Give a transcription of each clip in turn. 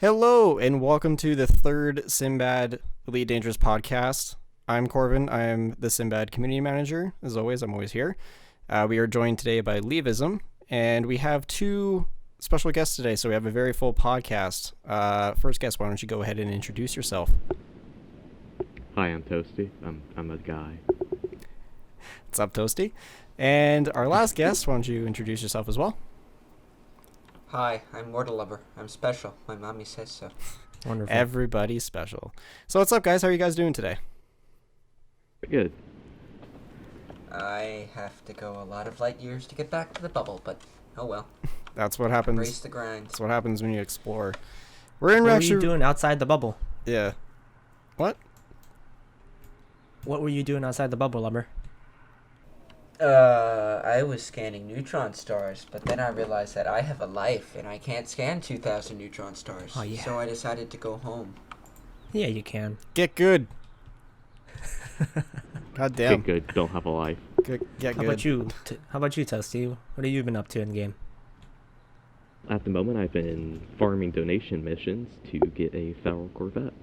Hello, and welcome to the third Simbad ED Podcast. I'm Corv'iin. I'm the Simbad community manager. As always, I'm always here. We are joined today by Leavism, and we have two special guests today, so we have a very full podcast. First guest, why don't you go ahead and introduce yourself? Hi, I'm Toasty. I'm a guy. What's up, Toasty? And our last guest, why don't you introduce yourself as well? Hi, I'm Waterlubber. I'm special. My mommy says so. Wonderful. Everybody's special. So what's up, guys? How are you guys doing today? Good. I have to go a lot of light years to get back to the bubble, but oh well. That's what happens. Race the grind. That's what happens when you explore. What were you doing outside the bubble? Yeah. What? What were you doing outside the bubble, Lubber? I was scanning neutron stars, but then I realized that I have a life and I can't scan 2,000 neutron stars. Oh, yeah. So I decided to go home. Yeah, you Get good. God damn. Get good. Don't have a life. Get good. How about you? How about you, Toasty? What have you been up to in game? At the moment, I've been farming donation missions to get a feral Corvette.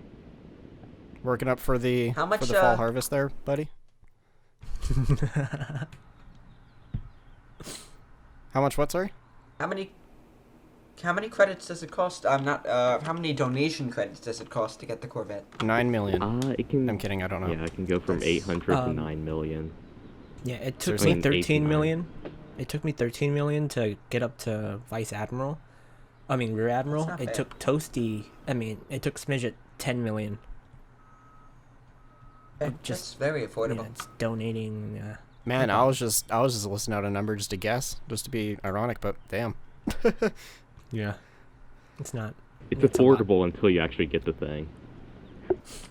Working up for the How much, fall harvest there, buddy? How much what, sorry? How many credits does it cost? How many donation credits does it cost to get the Corvette? 9 million. It can. I'm kidding, I don't know. Yeah, it can go from 800 to 9 million. Yeah, it took Seriously? me 13 million. It took me 13 million to get up to Vice Admiral. I mean, Rear Admiral. That's not It bad. took Toasty. It took Smidget 10 million. That's very affordable. Yeah, it's donating. Man, I was just listing out a number just to guess, just to be ironic, but damn. Yeah. It's not. It's a lot. affordable until you actually get the thing.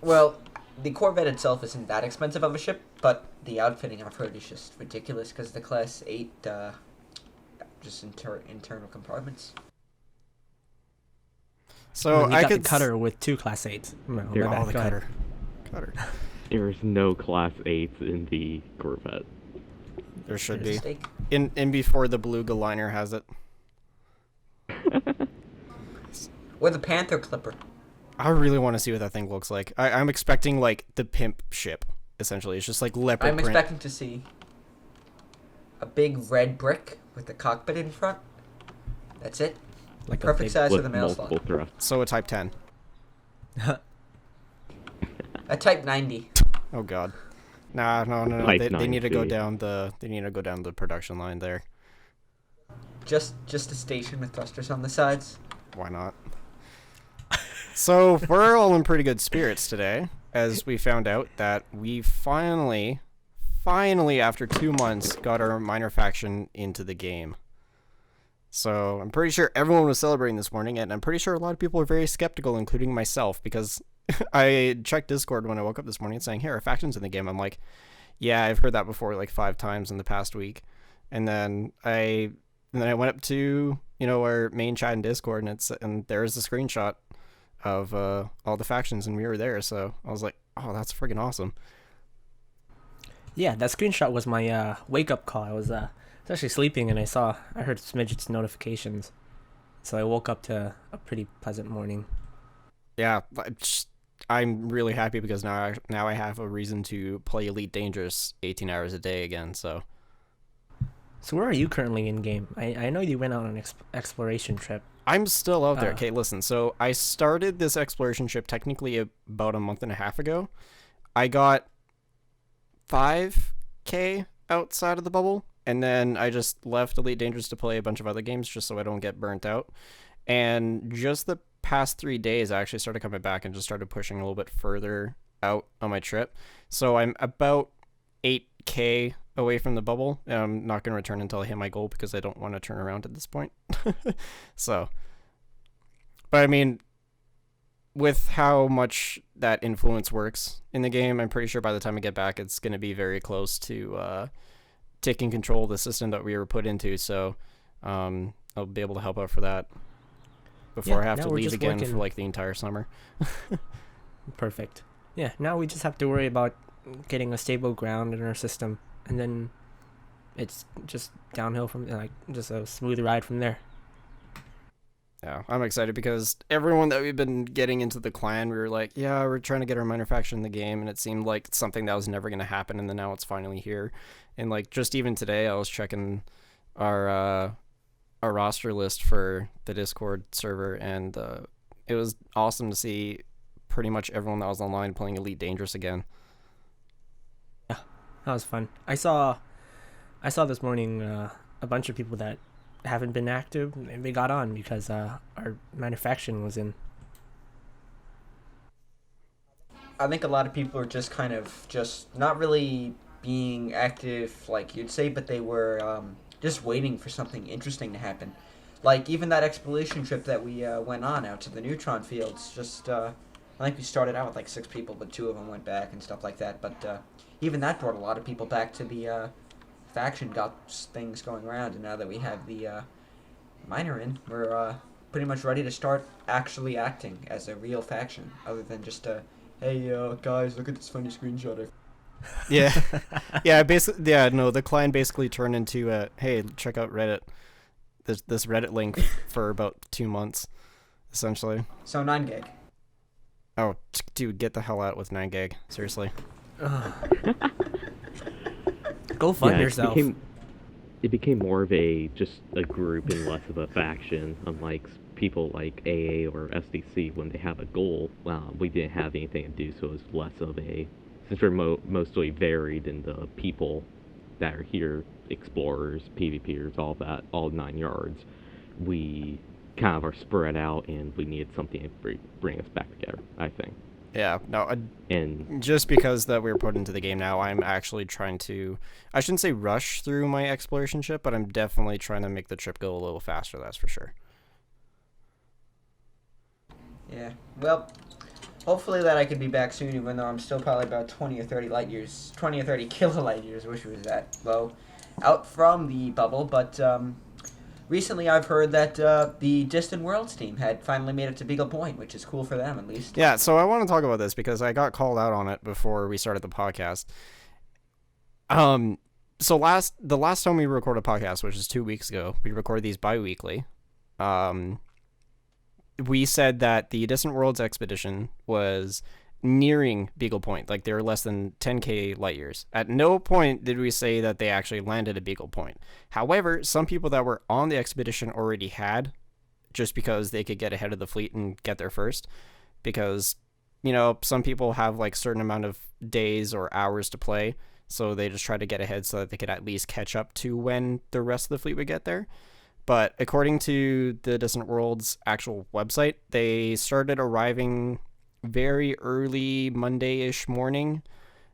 Well, the Corvette itself isn't that expensive of a ship, but the outfitting I've heard is just ridiculous because the Class 8, just internal compartments. So And you I got could the cutter with two Class 8s. No, Here. my bad. Oh, the Go ahead. cutter. There's no Class 8s in the Corvette. There should be. Mistake. In before the beluga liner has it. Or the Panther Clipper. I really want to see what that thing looks like. I'm expecting like the pimp ship, essentially. It's just like leopard I'm print. expecting to see a big red brick with the cockpit in front. That's it. Like a Perfect big- size for With the mail multiple slot. thrusts. So a Type 10. A Type 90. Oh god. No. Type They need to go 9C. down the production line there. Just a station with thrusters on the sides. Why not? So we're all in pretty good spirits today, as we found out that we finally, after 2 months, got our minor faction into the game. So I'm pretty sure everyone was celebrating this morning, and I'm pretty sure a lot of people are very skeptical, including myself, because I checked Discord when I woke up this morning saying, hey, our faction's in the game. I'm like, yeah, I've heard that before like 5 times in the past week. And then I went up to, our main chat in Discord, and there's a screenshot of all the factions, and we were there. So I was like, oh, that's friggin' awesome. Yeah, that screenshot was my wake-up call. I was actually sleeping, and I heard Smidget's notifications. So I woke up to a pretty pleasant morning. Yeah, I'm really happy because now I have a reason to play Elite Dangerous 18 hours a day again. So where are you currently in game? I know you went on an exploration trip. I'm still out there. Okay, listen. So I started this exploration trip technically about a month and a half ago. I got 5K outside of the bubble, and then I just left Elite Dangerous to play a bunch of other games just so I don't get burnt out. And just the past 3 days, I actually started coming back and just started pushing a little bit further out on my trip. So I'm about 8K away from the bubble. I'm not going to return until I hit my goal because I don't want to turn around at this point. So, but I mean, with how much that influence works in the game, I'm pretty sure by the time I get back, it's going to be very close to taking control of the system that we were put into. So I'll be able to help out for that before I have to leave again for like the entire summer. Perfect. Yeah, now we just have to worry about getting a stable ground in our system, and then it's just downhill from, like, just a smooth ride from there. Yeah, I'm excited because everyone that we've been getting into the clan, we were like, yeah, we're trying to get our minor faction in the game, and it seemed like something that was never going to happen, and then now it's finally here. And like just even today, I was checking our roster list for the Discord server, and it was awesome to see pretty much everyone that was online playing Elite Dangerous again. Yeah, that was fun. I saw this morning a bunch of people that haven't been active, and they got on because our manufacturing was in. I think a lot of people are just kind of just not really being active like you'd say, but they were just waiting for something interesting to happen. Like even that exploration trip that we went on out to the neutron fields, just I think we started out with like 6 people, but 2 of them went back and stuff like that. But even that brought a lot of people back to the faction, got things going around, and now that we have the minor in, we're pretty much ready to start actually acting as a real faction, other than just hey guys, look at this funny screenshot. Yeah, yeah, basically, yeah. No, the clan basically turned into hey, check out Reddit. This Reddit link for about 2 months, essentially. So 9gag. Oh, dude, get the hell out with 9gag. Seriously. Go fund Yeah, yourself. It became more of just a group and less of a faction. Unlike people like AA or SDC, when they have a goal, we didn't have anything to do, so it was less of a. Since we're mostly varied in the people that are here, explorers, PvPers, all that, all 9 yards, we kind of are spread out, and we needed something to bring us back together, I think. Yeah, no, And just because that we're put into the game now, I'm actually trying to, I shouldn't say rush through my exploration trip, but I'm definitely trying to make the trip go a little faster, that's for sure. Yeah, well, hopefully that I can be back soon, even though I'm still probably about 20 or 30 light years, 20 or 30 kilolight years, I wish it was that low, out from the bubble. But recently I've heard that the Distant Worlds team had finally made it to Beagle Point, which is cool for them at least. Yeah, so I want to talk about this because I got called out on it before we started the podcast. So the last time we recorded a podcast, which is 2 weeks ago, we recorded these bi-weekly. We said that the Distant Worlds expedition was nearing Beagle Point, like they were less than 10k light years. At no point did we say that they actually landed at Beagle Point. However, some people that were on the expedition already had, just because they could get ahead of the fleet and get there first. Because, you know, some people have like certain amount of days or hours to play, so they just try to get ahead so that they could at least catch up to when the rest of the fleet would get there. But according to the Distant Worlds actual website, they started arriving very early Monday-ish morning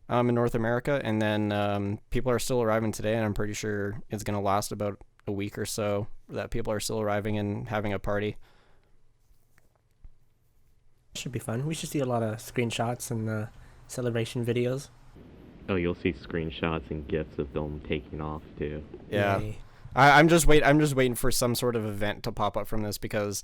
in North America, and then people are still arriving today, and I'm pretty sure it's going to last about a week or so that people are still arriving and having a party. Should be fun. We should see a lot of screenshots and celebration videos. oh, you'll see screenshots and gifs of them taking off too. Yeah. Yay. I'm just waiting for some sort of event to pop up from this, because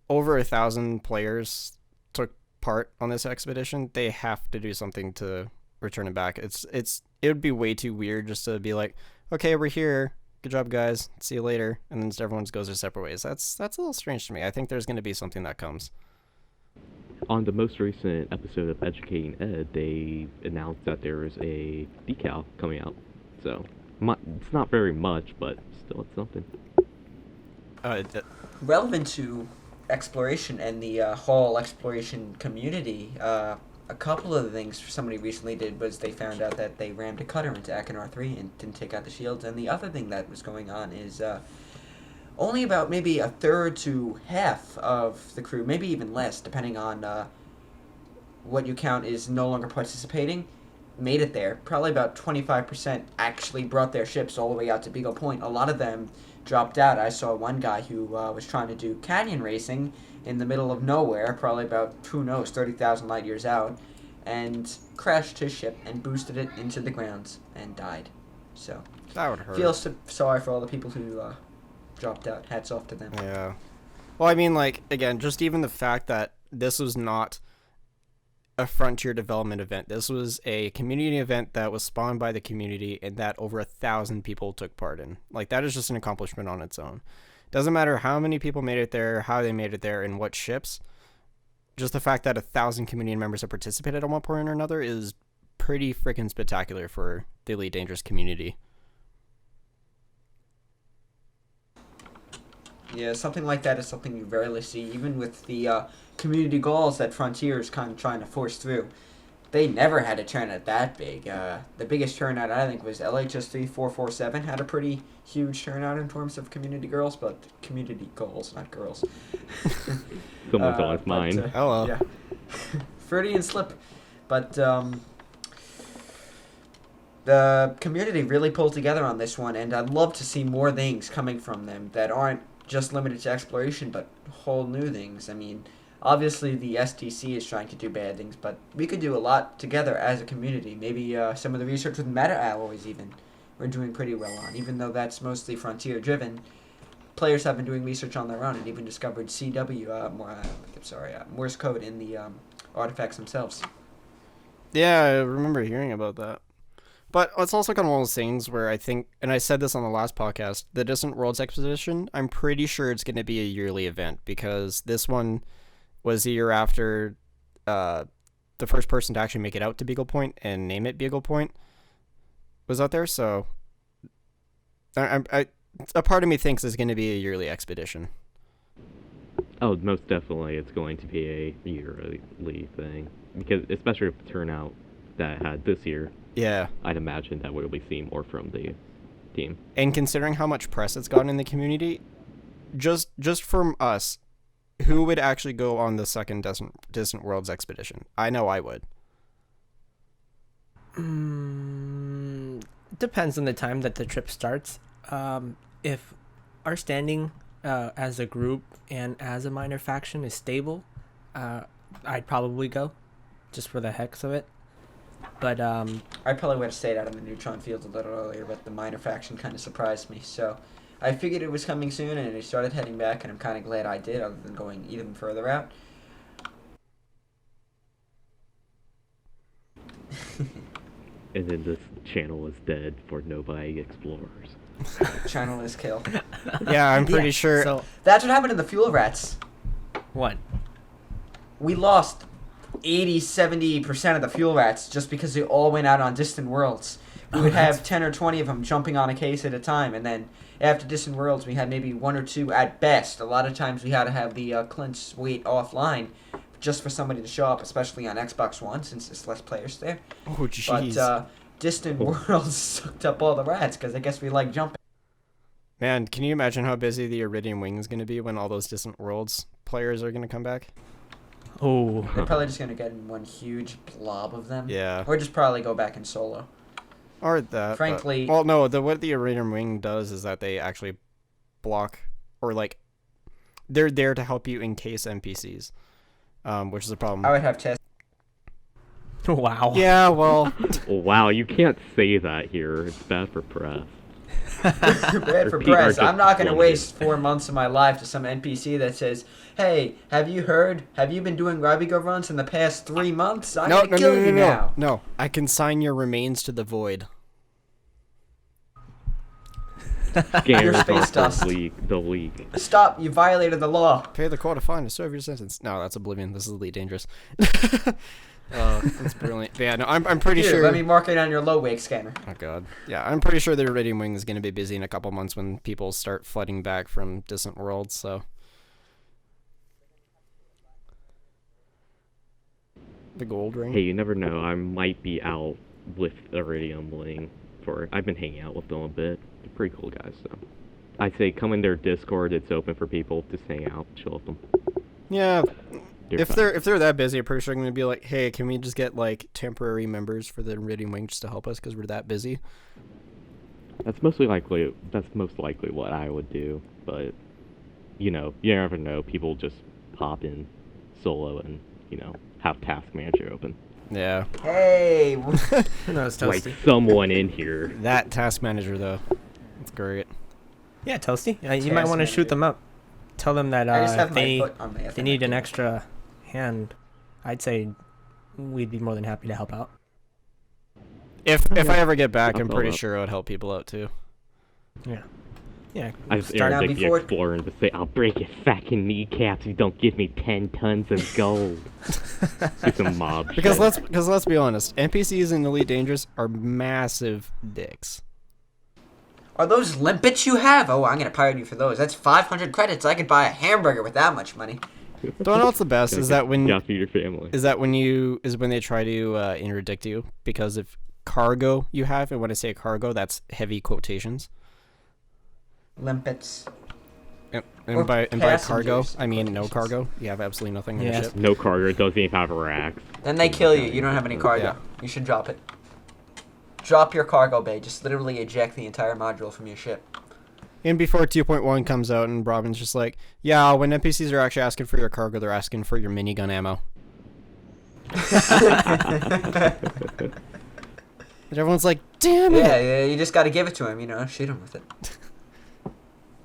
over 1,000 players took part on this expedition. They have to do something to return it back. It would be way too weird just to be like, okay, we're here. Good job, guys. See you later. And then everyone goes their separate ways. That's a little strange to me. I think there's going to be something that comes. On the most recent episode of Educating Ed, they announced that there is a decal coming out. So it's not very much, but still it's something. Relevant to exploration and the whole exploration community, a couple of the things somebody recently did was they found out that they rammed a cutter into Achenar 3 and didn't take out the shields. And the other thing that was going on is only about maybe a third to half of the crew, maybe even less, depending on what you count is no longer participating, made it there. Probably about 25% actually brought their ships all the way out to Beagle Point. A lot of them dropped out. I saw one guy who was trying to do canyon racing in the middle of nowhere, probably about, who knows, 30,000 light years out, and crashed his ship and boosted it into the grounds and died. So, That would hurt. feel sorry for all the people who dropped out. Hats off to them. Yeah. Well, I mean, like, again, just even the fact that this was not a frontier development event. This was a community event that was spawned by the community and that over 1,000 people took part in. Like, that is just an accomplishment on its own. Doesn't matter how many people made it there, how they made it there, and what ships. Just the fact that 1,000 community members have participated at one point or another is pretty freaking spectacular for the Elite Dangerous community. Yeah, something like that is something you rarely see, even with the community goals that Frontier is kind of trying to force through. They never had a turnout that big. The biggest turnout, I think, was LHS 447 had a pretty huge turnout in terms of community goals, not girls. Someone's on his mind. Hello. Yeah. Freudian slip. But the community really pulled together on this one, and I'd love to see more things coming from them that aren't just limited to exploration, but whole new things. I mean, obviously the STC is trying to do bad things, but we could do a lot together as a community. Maybe some of the research with meta alloys even we're doing pretty well on, even though that's mostly Frontier driven. Players have been doing research on their own and even discovered Morse code in the artifacts themselves. Yeah, I remember hearing about that. But it's also kind of one of those things where I think, and I said this on the last podcast, the Distant Worlds Expedition, I'm pretty sure it's going to be a yearly event, because this one was the year after the first person to actually make it out to Beagle Point and name it Beagle Point was out there, so a part of me thinks it's going to be a yearly expedition. Oh, most definitely it's going to be a yearly thing, because especially with the turnout that it had this year. Yeah. I'd imagine that we'll be seeing more from the team. And considering how much press it's gotten in the community, just from us, who would actually go on the second Distant Worlds expedition? I know I would. Depends on the time that the trip starts. If our standing as a group and as a minor faction is stable, I'd probably go, just for the heck of it. But I probably would have stayed out of the neutron field a little earlier, but the minor faction kind of surprised me. So I figured it was coming soon, and I started heading back, and I'm kind of glad I did, other than going even further out. And then this channel is dead for nobody explorers. Channel is killed. Yeah, I'm pretty sure. So That's what happened to the fuel rats. what? We lost 80-70% of the fuel rats just because they all went out on Distant Worlds. We would have 10 or 20 of them jumping on a case at a time, and then after Distant Worlds we had maybe 1 or 2 at best. A lot of times we had to have the Clint's wait offline just for somebody to show up, especially on Xbox One since there's less players there. Oh, jeez. But Distant Worlds sucked up all the rats because I guess we like jumping. Man, can you imagine how busy the Iridium Wing is going to be when all those Distant Worlds players are going to come back? Oh, They're probably just going to get in one huge blob of them. Yeah. Or just probably go back in solo. Or that. Frankly- Well, no, what the Iridium Wing does is that they actually block, or like, they're there to help you encase NPCs, which is a problem. I would have test. wow. Yeah, well, Wow, you can't say that here. It's bad for press. Bad for Or people are press. just I'm not going to wondering. waste 4 months of my life to some NPC that says, "Hey, have you heard? Have you been doing Rabigo runs in the past 3 months? I'm going to kill you now." No, I consign your remains to the void. Scanners space off dust. the leak. Stop! You violated the law. Pay the quarter fine to serve your sentence. No, that's Oblivion. This is Elite Dangerous. That's brilliant. But yeah, no, I'm pretty Here, sure. let me mark it on your low wake scanner. Oh god. Yeah, I'm pretty sure the Iridium Wing is going to be busy in a couple months when people start flooding back from Distant Worlds, so. The gold ring? Hey, you never know. I might be out with Iridium Wing I've been hanging out with them a bit. They're pretty cool guys, so. I'd say come in their Discord. It's open for people to hang out, chill with them. Yeah. They're If fun. they're that busy, I'm pretty sure I'm going to be like, hey, can we just get like temporary members for the Iridium Wing just to help us because we're that busy? That's most likely what I would do, but you never know. People just pop in solo and have Task Manager open. Yeah. Hey, Who knows, Toasty? Like someone in here. That task manager though. That's great. Yeah, Toasty. You might Task want to shoot manager. them up. Tell them that I just if have my they foot on the they need an FNF. extra hand, I'd say we'd be more than happy to help out. If I ever get back, I'll I'm follow pretty up. sure it would help people out too. Yeah. Yeah. I just start- Now, interdict the before- explorer and to say, I'll break your fucking kneecaps if you don't give me 10 tons of gold. Do some mob Because shit. let's be honest, NPCs in Elite Dangerous are massive dicks. Are those limpets you have? Oh, I'm gonna pirate you for those. That's 500 credits. I could buy a hamburger with that much money. Don't know what's the best is that when Yeah, feed your family. when they try to interdict you because of cargo you have, and when I say cargo, that's heavy quotations. Limpets. And Or by cargo, passengers, I mean no quotations. cargo. You have absolutely nothing on your Yes. ship. No cargo, it doesn't even have racks. Then they kill you. You don't have any cargo. Yeah. You should drop it. Drop your cargo bay. Just literally eject the entire module from your ship. And before 2.1 comes out, and Robin's just like, yeah, when NPCs are actually asking for your cargo, they're asking for your minigun ammo. And everyone's like, damn it! Yeah, you just gotta give it to him, shoot him with it.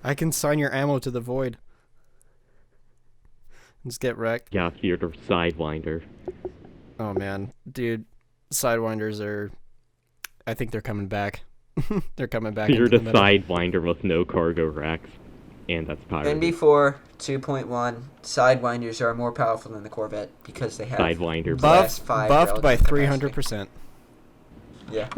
I can sign your ammo to the void. Just get wrecked. Yeah, fear the Sidewinder. Oh man, dude, Sidewinders are. I think they're coming back. They're coming back. Fear into the the meta. Sidewinder with no cargo racks. And that's pirated. NB4 2.1 Sidewinders are more powerful than the Corvette because they have Sidewinder. Class Buffed, 5 buffed by relative 300%. Yeah.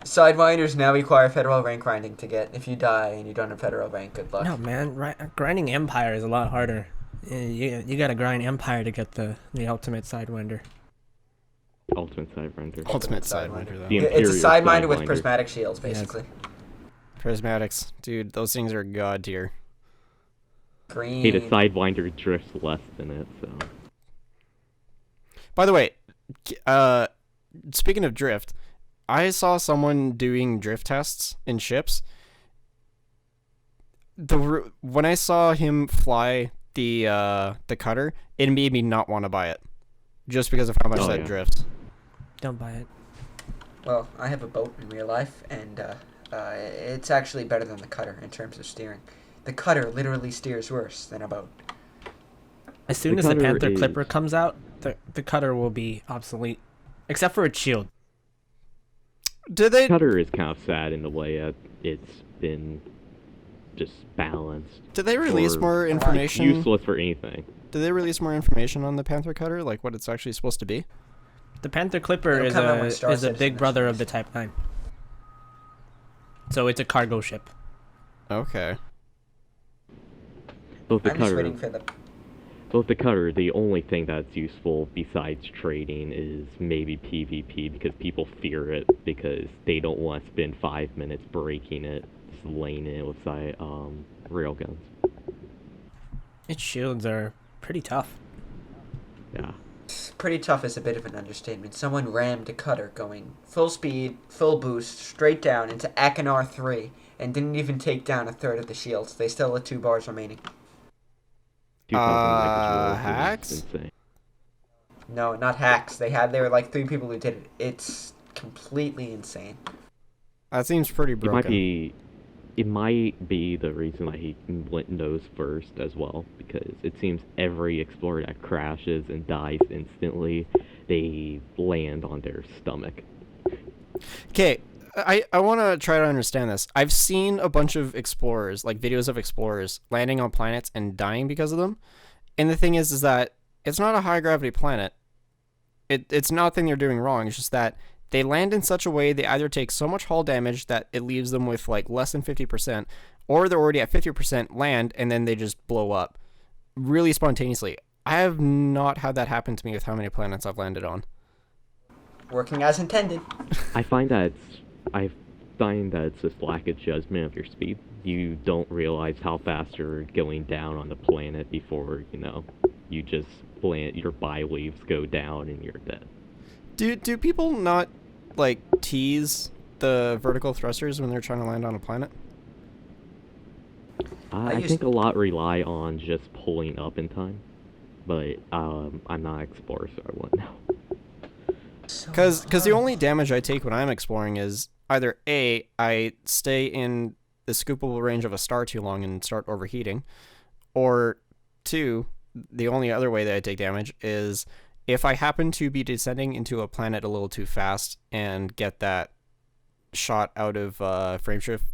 Sidewinders now require federal rank grinding to get. If you die and you don't have federal rank, good luck. No, man. Grinding Empire is a lot harder. You gotta grind Empire to get the ultimate Sidewinder. Ultimate Sidewinder. Ultimate Sidewinder. Sidewinder, though. The It's a Imperial Sidewinder with Sidewinder. prismatic shields, basically. Prismatics, dude, those things are god tier. Green. Hey, the Sidewinder drifts less than it, so. By the way, speaking of drift, I saw someone doing drift tests in ships. When I saw him fly the cutter, it made me not want to buy it, just because of how much Oh, that yeah. drifts. Don't buy it. Well, I have a boat in real life, and it's actually better than the cutter in terms of steering. The cutter literally steers worse than a boat. As soon The as the cutter Panther is- Clipper comes out, the cutter will be obsolete, except for its shield. Did they? Cutter is kind of sad in the way that it's been just balanced. Did they release or more It's information? useless for anything. Did they release more information on the Panther cutter, like what it's actually supposed to be? The Panther Clipper It'll is come out when a Star is a Citizen big brother of mentions. the Type 9. So it's a cargo ship. Okay. Both the I'm just cutter, waiting for the. the only thing that's useful besides trading is maybe PvP because people fear it because they don't want to spend 5 minutes breaking it, just laying it with railguns. Its shields are pretty tough. Yeah. Pretty tough is a bit of an understatement. Someone rammed a cutter going full speed, full boost, straight down into Akinar 3 and didn't even take down a third of the shields. They still had 2 bars remaining. 2,000 rolls is hacks? insane. No, not hacks. There were like 3 people who did it. It's completely insane. That seems pretty broken. It might be the reason why he went nose first as well, because it seems every explorer that crashes and dies instantly, they land on their stomach. Okay, I want to try to understand this. I've seen a bunch of explorers, like videos of explorers, landing on planets and dying because of them. And the thing is that it's not a high gravity planet. It's nothing they're doing wrong. It's just that they land in such a way they either take so much hull damage that it leaves them with like less than 50%, or they're already at 50% land and then they just blow up really spontaneously. I have not had that happen to me with how many planets I've landed on. Working as intended. I find that it's just lack of judgment of your speed. You don't realize how fast you're going down on the planet before, you just land, your buy waves go down and you're dead. Do people not like tease the vertical thrusters when they're trying to land on a planet? I think a lot rely on just pulling up in time, but I'm not an explorer, so I wouldn't know. Because the only damage I take when I'm exploring is either A, I stay in the scoopable range of a star too long and start overheating, or 2, the only other way that I take damage is if I happen to be descending into a planet a little too fast and get that shot out of frame shift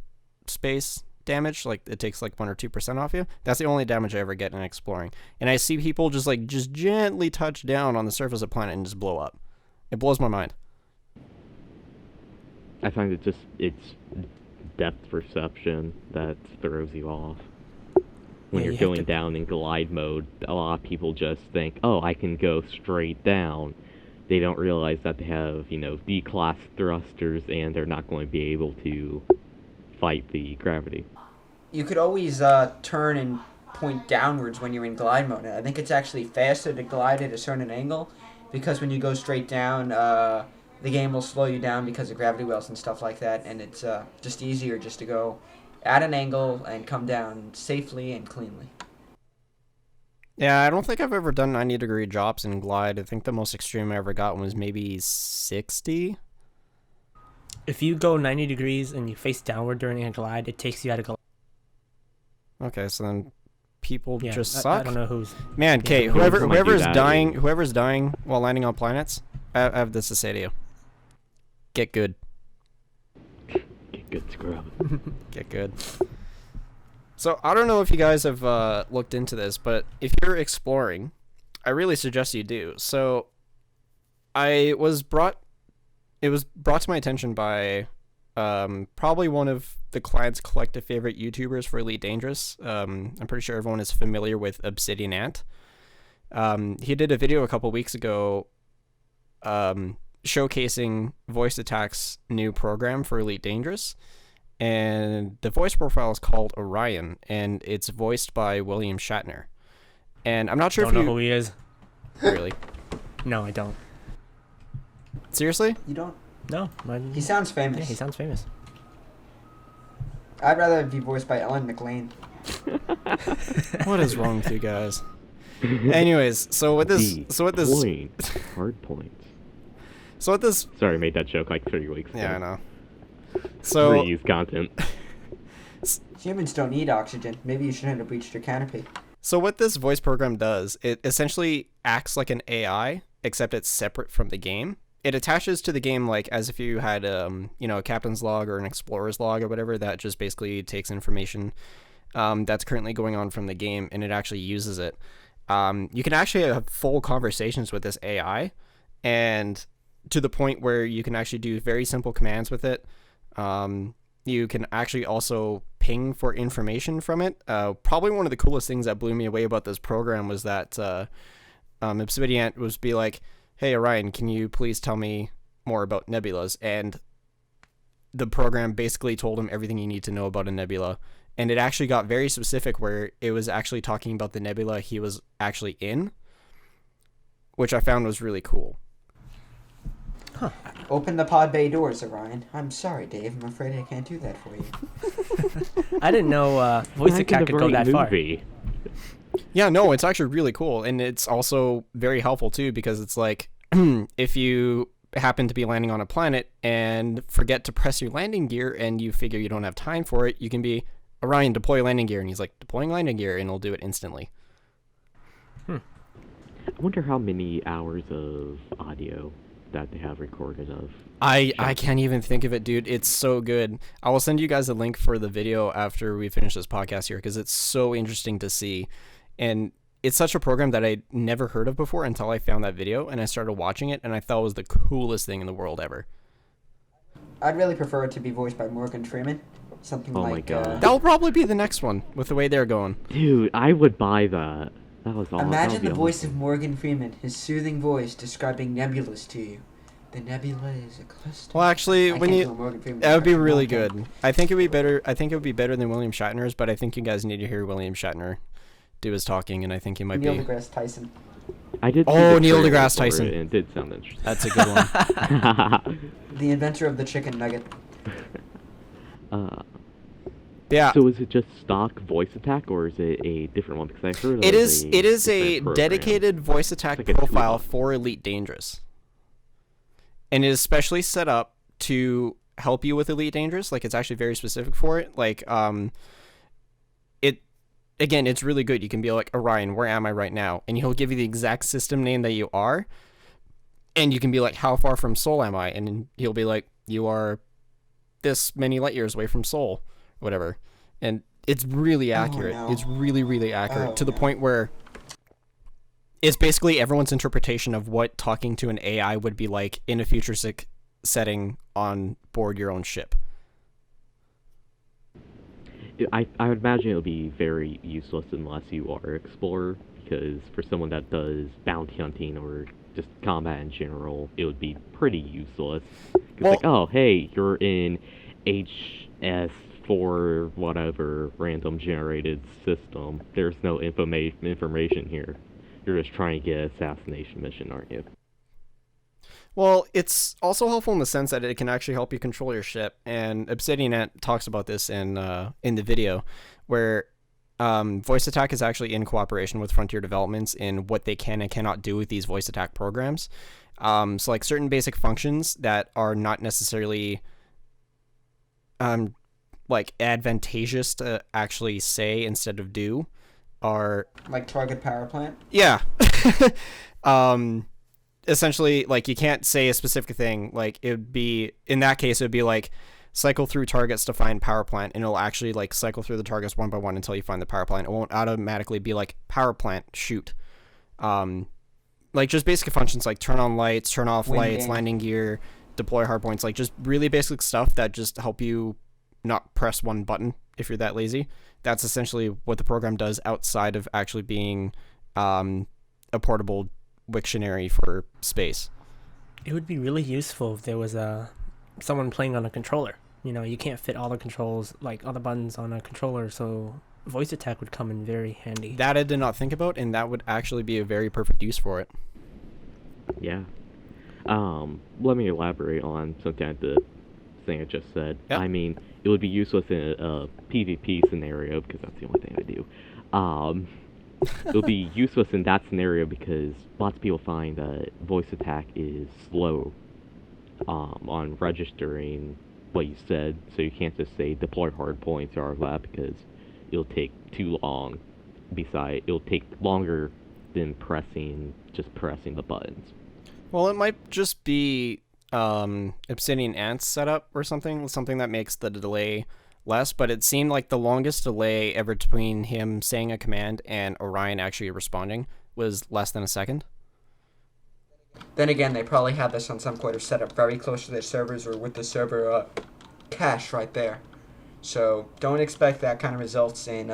space damage, like it takes like 1 or 2% off you. That's the only damage I ever get in exploring. And I see people just gently touch down on the surface of the planet and just blow up. It blows my mind. I find it's depth perception that throws you off. When you're going down in glide mode, a lot of people just think, oh, I can go straight down. They don't realize that they have, D-class thrusters, and they're not going to be able to fight the gravity. You could always turn and point downwards when you're in glide mode. I think it's actually faster to glide at a certain angle, because when you go straight down, the game will slow you down because of gravity wells and stuff like that, and it's just easier just to go at an angle and come down safely and cleanly. Yeah, I don't think I've ever done 90-degree drops in glide. I think the most extreme I ever got was maybe 60. If you go 90 degrees and you face downward during a glide, it takes you out of glide. Okay, so then people just suck. I don't know who's... Man, Kate, whoever's dying while landing on planets, I have this to say to you. Get good. Get good, scrub. Get good. So, I don't know if you guys have looked into this, but if you're exploring, I really suggest you do. So, it was brought to my attention by probably one of the client's collective favorite YouTubers for Elite Dangerous. I'm pretty sure everyone is familiar with Obsidian Ant. He did a video a couple weeks ago showcasing Voice Attack's new program for Elite Dangerous. And the voice profile is called Orion, and it's voiced by William Shatner. And I'm not sure if you... Don't know who he is. Really? No, I don't. Seriously? You don't? No. He sounds famous. Yeah, he sounds famous. I'd rather be voiced by Ellen McLean. What is wrong with you guys? Anyways, so with this... Hard points. So with this... Sorry, I made that joke like 3 weeks ago. Yeah, I know. So reuse content. Humans don't need oxygen. Maybe you shouldn't have breached your canopy. So what this voice program does, it essentially acts like an AI, except it's separate from the game. It attaches to the game like as if you had a captain's log or an explorer's log or whatever that just basically takes information that's currently going on from the game, and it actually uses it. You can actually have full conversations with this AI, and to the point where you can actually do very simple commands with it. You can actually also ping for information from it. Probably one of the coolest things that blew me away about this program was that Obsidian was be like, hey, Orion, can you please tell me more about nebulas? And the program basically told him everything you need to know about a nebula. And it actually got very specific where it was actually talking about the nebula he was actually in, which I found was really cool. Huh. Open the pod bay doors, Orion. I'm sorry, Dave. I'm afraid I can't do that for you. I didn't know Voice Attack could go that far. Yeah, no, it's actually really cool. And it's also very helpful, too, because it's like, if you happen to be landing on a planet and forget to press your landing gear and you figure you don't have time for it, you can be, Orion, deploy landing gear. And he's like, deploying landing gear, and it'll do it instantly. I wonder how many hours of audio that they have recorded of. I can't even think of it, dude. It's so good. I will send you guys a link for the video after we finish this podcast here, because it's so interesting to see. And it's such a program that I never heard of before until I found that video and I started watching it, and I thought it was the coolest thing in the world ever. I'd really prefer it to be voiced by Morgan Freeman. Something like... Oh my god. That'll probably be the next one with the way they're going. Dude, I would buy that. That was awesome. Imagine the voice of Morgan Freeman, his soothing voice describing nebulas to you. The nebula is a cluster. Well, actually, that would be really good. I think it would be better. I think it would be better than William Shatner's, but I think you guys need to hear William Shatner do his talking, and I think he might Neil be. deGrasse Tyson. I did. Neil deGrasse Tyson. And it did sound interesting. That's a good one. The inventor of the chicken nugget. Yeah. So is it just stock Voice Attack, or is it a different one? Because I heard it is a program. dedicated Voice Attack like profile for Elite Dangerous, and it is specially set up to help you with Elite Dangerous. Like, it's actually very specific for it. Like, it's really good. You can be like, Orion, where am I right now? And he'll give you the exact system name that you are, and you can be like, how far from Sol am I? And he'll be like, you are this many light years away from Sol. whatever. And it's really accurate. no. It's really, really accurate Oh, to the no. point where it's basically everyone's interpretation of what talking to an AI would be like in a futuristic setting on board your own ship. I would imagine it would be very useless unless you are an explorer, because for someone that does bounty hunting or just combat in general, it would be pretty useless. It's Well- like, oh, hey, you're in HS4 whatever random generated system. There's no information here. You're just trying to get an assassination mission, aren't you? Well, it's also helpful in the sense that it can actually help you control your ship, and Obsidian Ant talks about this in the video, where Voice Attack is actually in cooperation with Frontier Developments in what they can and cannot do with these voice attack programs. So like certain basic functions that are not necessarily like advantageous to actually say instead of do are Like target power plant. yeah. Essentially, like, you can't say a specific thing. Like, it would be, in that case, it would be like, cycle through targets to find power plant, and it'll actually, like, cycle through the targets one by one until you find the power plant. It won't automatically be like, power plant, shoot. Like, just basic functions like turn on lights, turn off lights, Winging. landing gear, deploy hardpoints, like, just really basic stuff that just help you not press one button if you're that lazy. That's essentially what the program does outside of actually being a portable Wiktionary for space. It would be really useful if there was someone playing on a controller. You know, you can't fit all the controls, like all the buttons on a controller, so voice attack would come in very handy. That I did not think about, and that would actually be a very perfect use for it. Yeah. Let me elaborate on something at the thing I just said. Yep. I mean, it would be useless in a PvP scenario, because that's the only thing I do. It would be useless in that scenario because lots of people find that voice attack is slow on registering what you said, so you can't just say deploy hard points or all that, because it'll take too long. Besides, it'll take longer than pressing the buttons. Well, it might just be Obsidian Ant's setup or something that makes the delay less, but it seemed like the longest delay ever between him saying a command and Orion actually responding was less than a second. Then again, they probably have this on some point of setup very close to their servers or with the server cache right there. So don't expect that kind of results in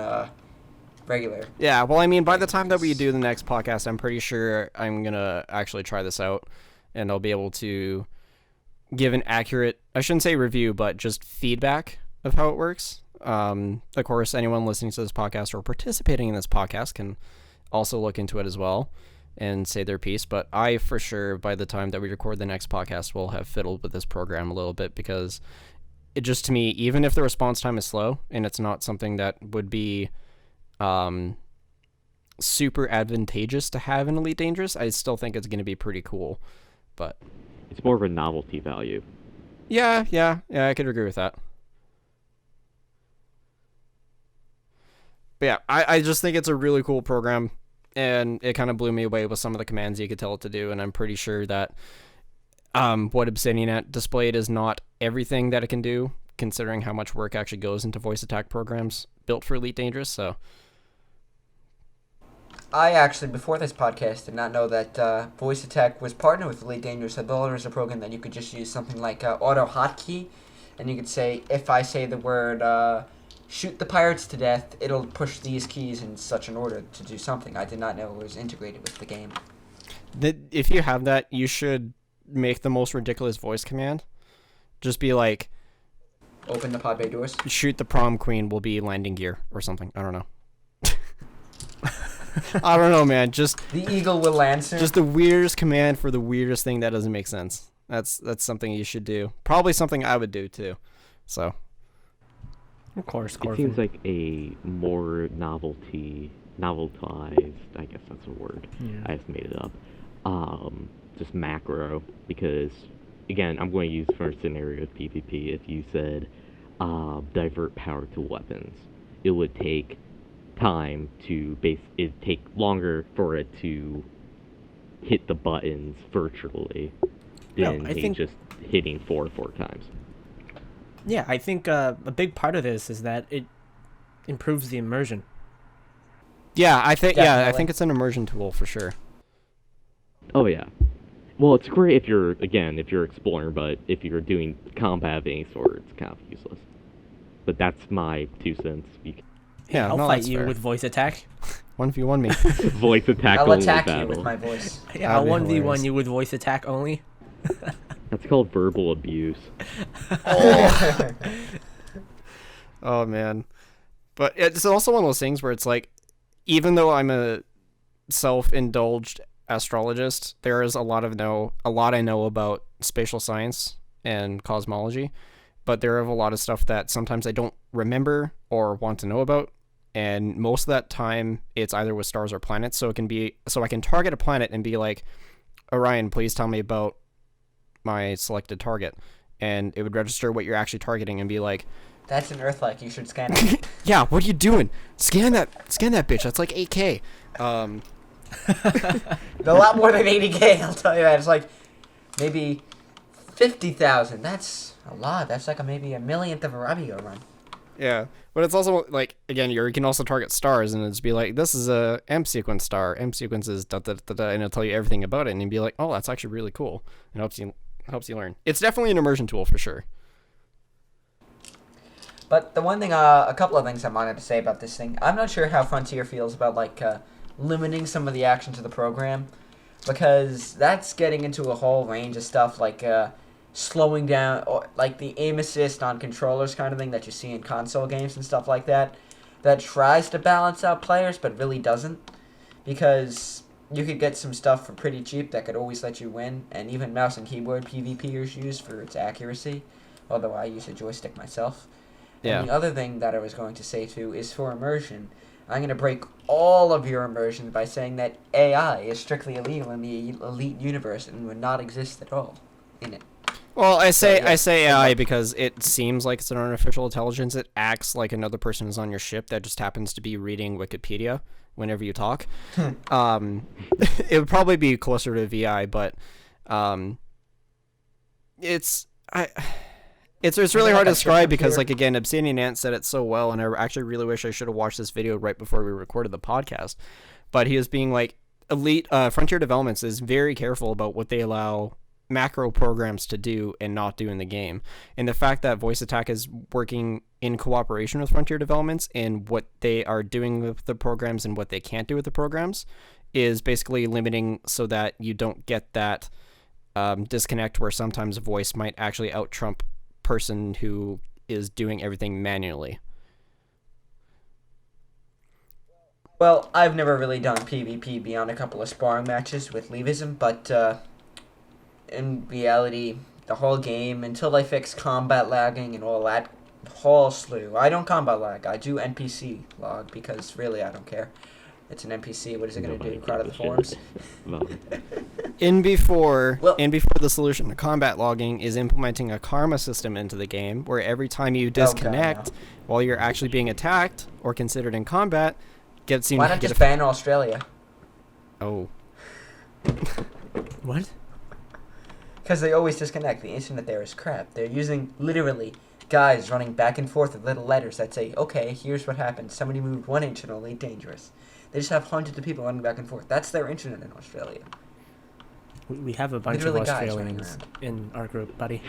regular. Yeah, well, I mean, by the time that we do the next podcast, I'm pretty sure I'm going to actually try this out, and I'll be able to give an accurate, I shouldn't say review, but just feedback of how it works. Of course, anyone listening to this podcast or participating in this podcast can also look into it as well and say their piece, but I for sure, by the time that we record the next podcast, will have fiddled with this program a little bit, because it just, to me, even if the response time is slow and it's not something that would be super advantageous to have in Elite Dangerous, I still think it's going to be pretty cool. But It's more of a novelty value. yeah, I could agree with that. But yeah, I just think it's a really cool program, and it kind of blew me away with some of the commands you could tell it to do, and I'm pretty sure that what Obsidian Ant displayed is not everything that it can do, considering how much work actually goes into voice attack programs built for Elite Dangerous, so... I actually, before this podcast, did not know that Voice Attack was partnered with Elite Dangerous. I thought it was a program that you could just use something like auto hotkey, and you could say, if I say the word shoot the pirates to death, it'll push these keys in such an order to do something. I did not know it was integrated with the game. If you have that, you should make the most ridiculous voice command. Just be like, Open the pod bay doors. shoot the prom queen will be landing gear or something. I don't know. I don't know, man. Just The eagle will land soon. the weirdest command for the weirdest thing that doesn't make sense. That's something you should do. Probably something I would do too. So Of course, It Corv'iin. seems like a more noveltized, I guess that's a word. Yeah. I just made it up. Just macro, because, again, I'm going to use for a scenario of PvP. If you said, divert power to weapons, it would take time to it'd take longer for it to hit the buttons virtually No, than I think- just hitting four times. Yeah, I think a big part of this is that it improves the immersion. Yeah, I think Definitely. it's an immersion tool for sure. Oh yeah. Well, it's great if you're exploring, but if you're doing combat of any sort, it's kind of useless. But that's my 2 cents. Yeah, I'll no, fight that's you fair. with voice attack. 1v1 me. Voice attack I'll only attack you battle. with my voice. Yeah, I'll That'd be 1v1 hilarious. you with voice attack only. That's called verbal abuse. Oh man, but it's also one of those things where it's like, even though I'm a self-indulged astrologist, there is a lot I know about spatial science and cosmology, but there are a lot of stuff that sometimes I don't remember or want to know about, and most of that time it's either with stars or planets. So I can target a planet and be like, Orion, please tell me about my selected target, and it would register what you're actually targeting and be like, That's an Earth-like. You should scan it. yeah, what are you doing? Scan that bitch. That's like 8K. A lot more than 80K, I'll tell you that. It's like maybe 50,000. That's a lot. That's like maybe a millionth of a Rabio run. Yeah, but it's also like, again, you can also target stars and it's be like, this is a M sequence star. M sequence is da da da da, and it'll tell you everything about it, and you'd be like, oh, that's actually really cool. It helps you learn. It's definitely an immersion tool for sure. But the one thing, a couple of things I wanted to say about this thing. I'm not sure how Frontier feels about like limiting some of the action to the program, because that's getting into a whole range of stuff like slowing down, or like the aim assist on controllers kind of thing that you see in console games and stuff like that. That tries to balance out players, but really doesn't, because you could get some stuff for pretty cheap that could always let you win, and even mouse and keyboard PvPers use for its accuracy. Although I use a joystick myself. Yeah. And the other thing that I was going to say too is for immersion, I'm going to break all of your immersion by saying that AI is strictly illegal in the Elite universe and would not exist at all in it. Well, I say yeah. AI because it seems like it's an artificial intelligence. It acts like another person is on your ship that just happens to be reading Wikipedia whenever you talk. It would probably be closer to VI, but it's really hard to describe because, like, again, Obsidian Ant said it so well, and I actually really wish I should have watched this video right before we recorded the podcast. But he was being like, Frontier Developments is very careful about what they allow macro programs to do and not do in the game. And the fact that Voice Attack is working in cooperation with Frontier Developments in what they are doing with the programs and what they can't do with the programs is basically limiting so that you don't get that disconnect where sometimes a voice might actually out-trump person who is doing everything manually. Well, I've never really done PvP beyond a couple of sparring matches with Leavism, but in reality, the whole game, until they fix combat lagging and all that whole slew. I don't combat lag, I do NPC log, because really I don't care. It's an NPC, what is it going to do? Crowd of the forums? No. In before Well- the solution to combat logging is implementing a karma system into the game where every time you disconnect while you're actually being attacked or considered in combat, Why not just ban Australia? Oh. What? Because they always disconnect. The internet there is crap. They're using, literally, guys running back and forth with little letters that say, okay, here's what happened. Somebody moved 1 inch in Elite Dangerous. They just have hundreds of people running back and forth. That's their internet in Australia. We have a bunch Literally of guys running Australians around. in our group, buddy.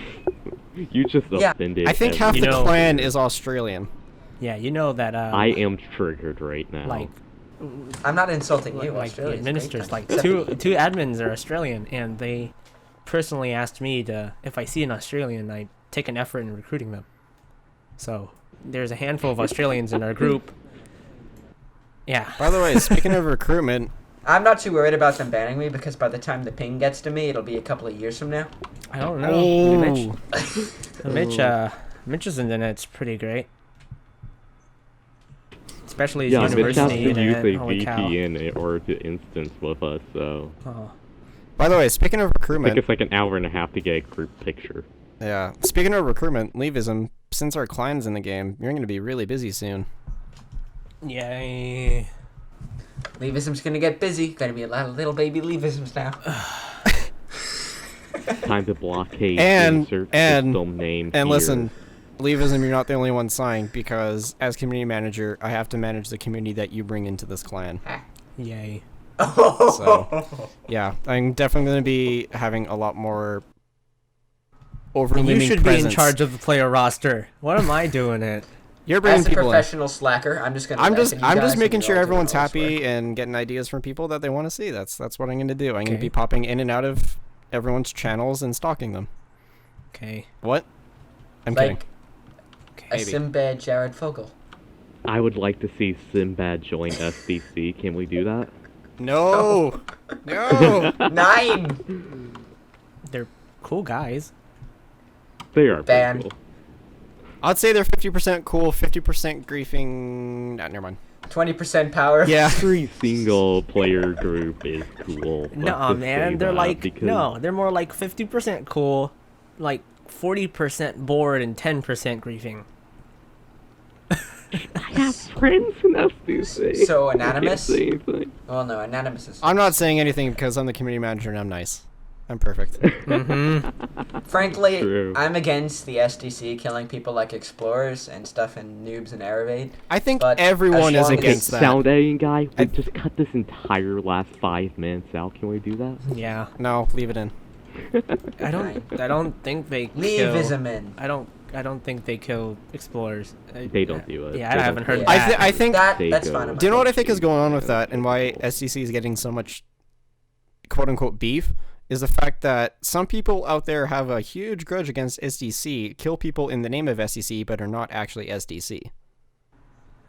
You just Yeah. offended. I think half every- the You know- clan is Australian. Yeah, you know that. I am triggered right now. like I'm not insulting you, like the Australia's a great administrators, country. like Except two admins are Australian, and they personally asked me to, if I see an Australian, I take an effort in recruiting them. So there's a handful of Australians in our group. Yeah. By the way, speaking of recruitment, I'm not too worried about them banning me, because by the time the ping gets to me, it'll be a couple of years from now. I don't know. oh, Mitch's internet's pretty great. Especially his yeah, Mitch has university to use internet. a Holy cow. VPN in order to instance with us, so Oh. by the way, speaking of I think recruitment, it's like an hour and a half to get a group picture. yeah, speaking of recruitment, Leavism, since our clan's in the game, you're going to be really busy soon. Yay. Leavism's gonna get busy. Gonna be a lot of little baby Leavisms now. Time to blockade And- insert and- system name And here. listen, Leavism, you're not the only one sighing, because as community manager, I have to manage the community that you bring into this clan. Yay. So, yeah, I'm definitely going to be having a lot more overwhelming You should presence. be in charge of the player roster. What am I doing it? You're bringing As a people in. professional slacker, I'm just gonna. I'm laugh at you just guys making and sure you're all everyone's doing all this happy work. and getting ideas from people that they want to see. That's what I'm going to do. I'm going to Okay. be popping in and out of everyone's channels and stalking them. Okay. What? I'm kidding. Like a Maybe. Simbad Jared Fogle. I would like to see Simbad join SDC. Can we do that? No. No. 9. They're cool guys. They are Ban. pretty cool. I'd say they're 50% cool, 50% griefing. Nah, never mind. 20% power. Yeah. Every single player group is cool. Let's No, just say man. They're that, like because no. They're more like 50% cool, like 40% bored, and 10% griefing. I have friends in SDC. So I can't anonymous? say anything. Well, no, Anonymous is. I'm not saying anything because I'm the community manager and I'm nice. I'm perfect. Frankly, True. I'm against the SDC killing people like explorers and stuff and noobs and Aerovade. I think But everyone as is long as against that. Sound editing guy, we I- just cut this entire last 5 minutes out. Can we do that? Yeah. No, leave it in. I don't think they kill. Leavism in. I don't think they kill explorers. They don't do it. Yeah, They I haven't don't heard do it. that. I think. They That's go. fine. Do you know what I think is going on with that, and why SDC is getting so much "quote unquote" beef? Is the fact that some people out there have a huge grudge against SDC, kill people in the name of SDC, but are not actually SDC.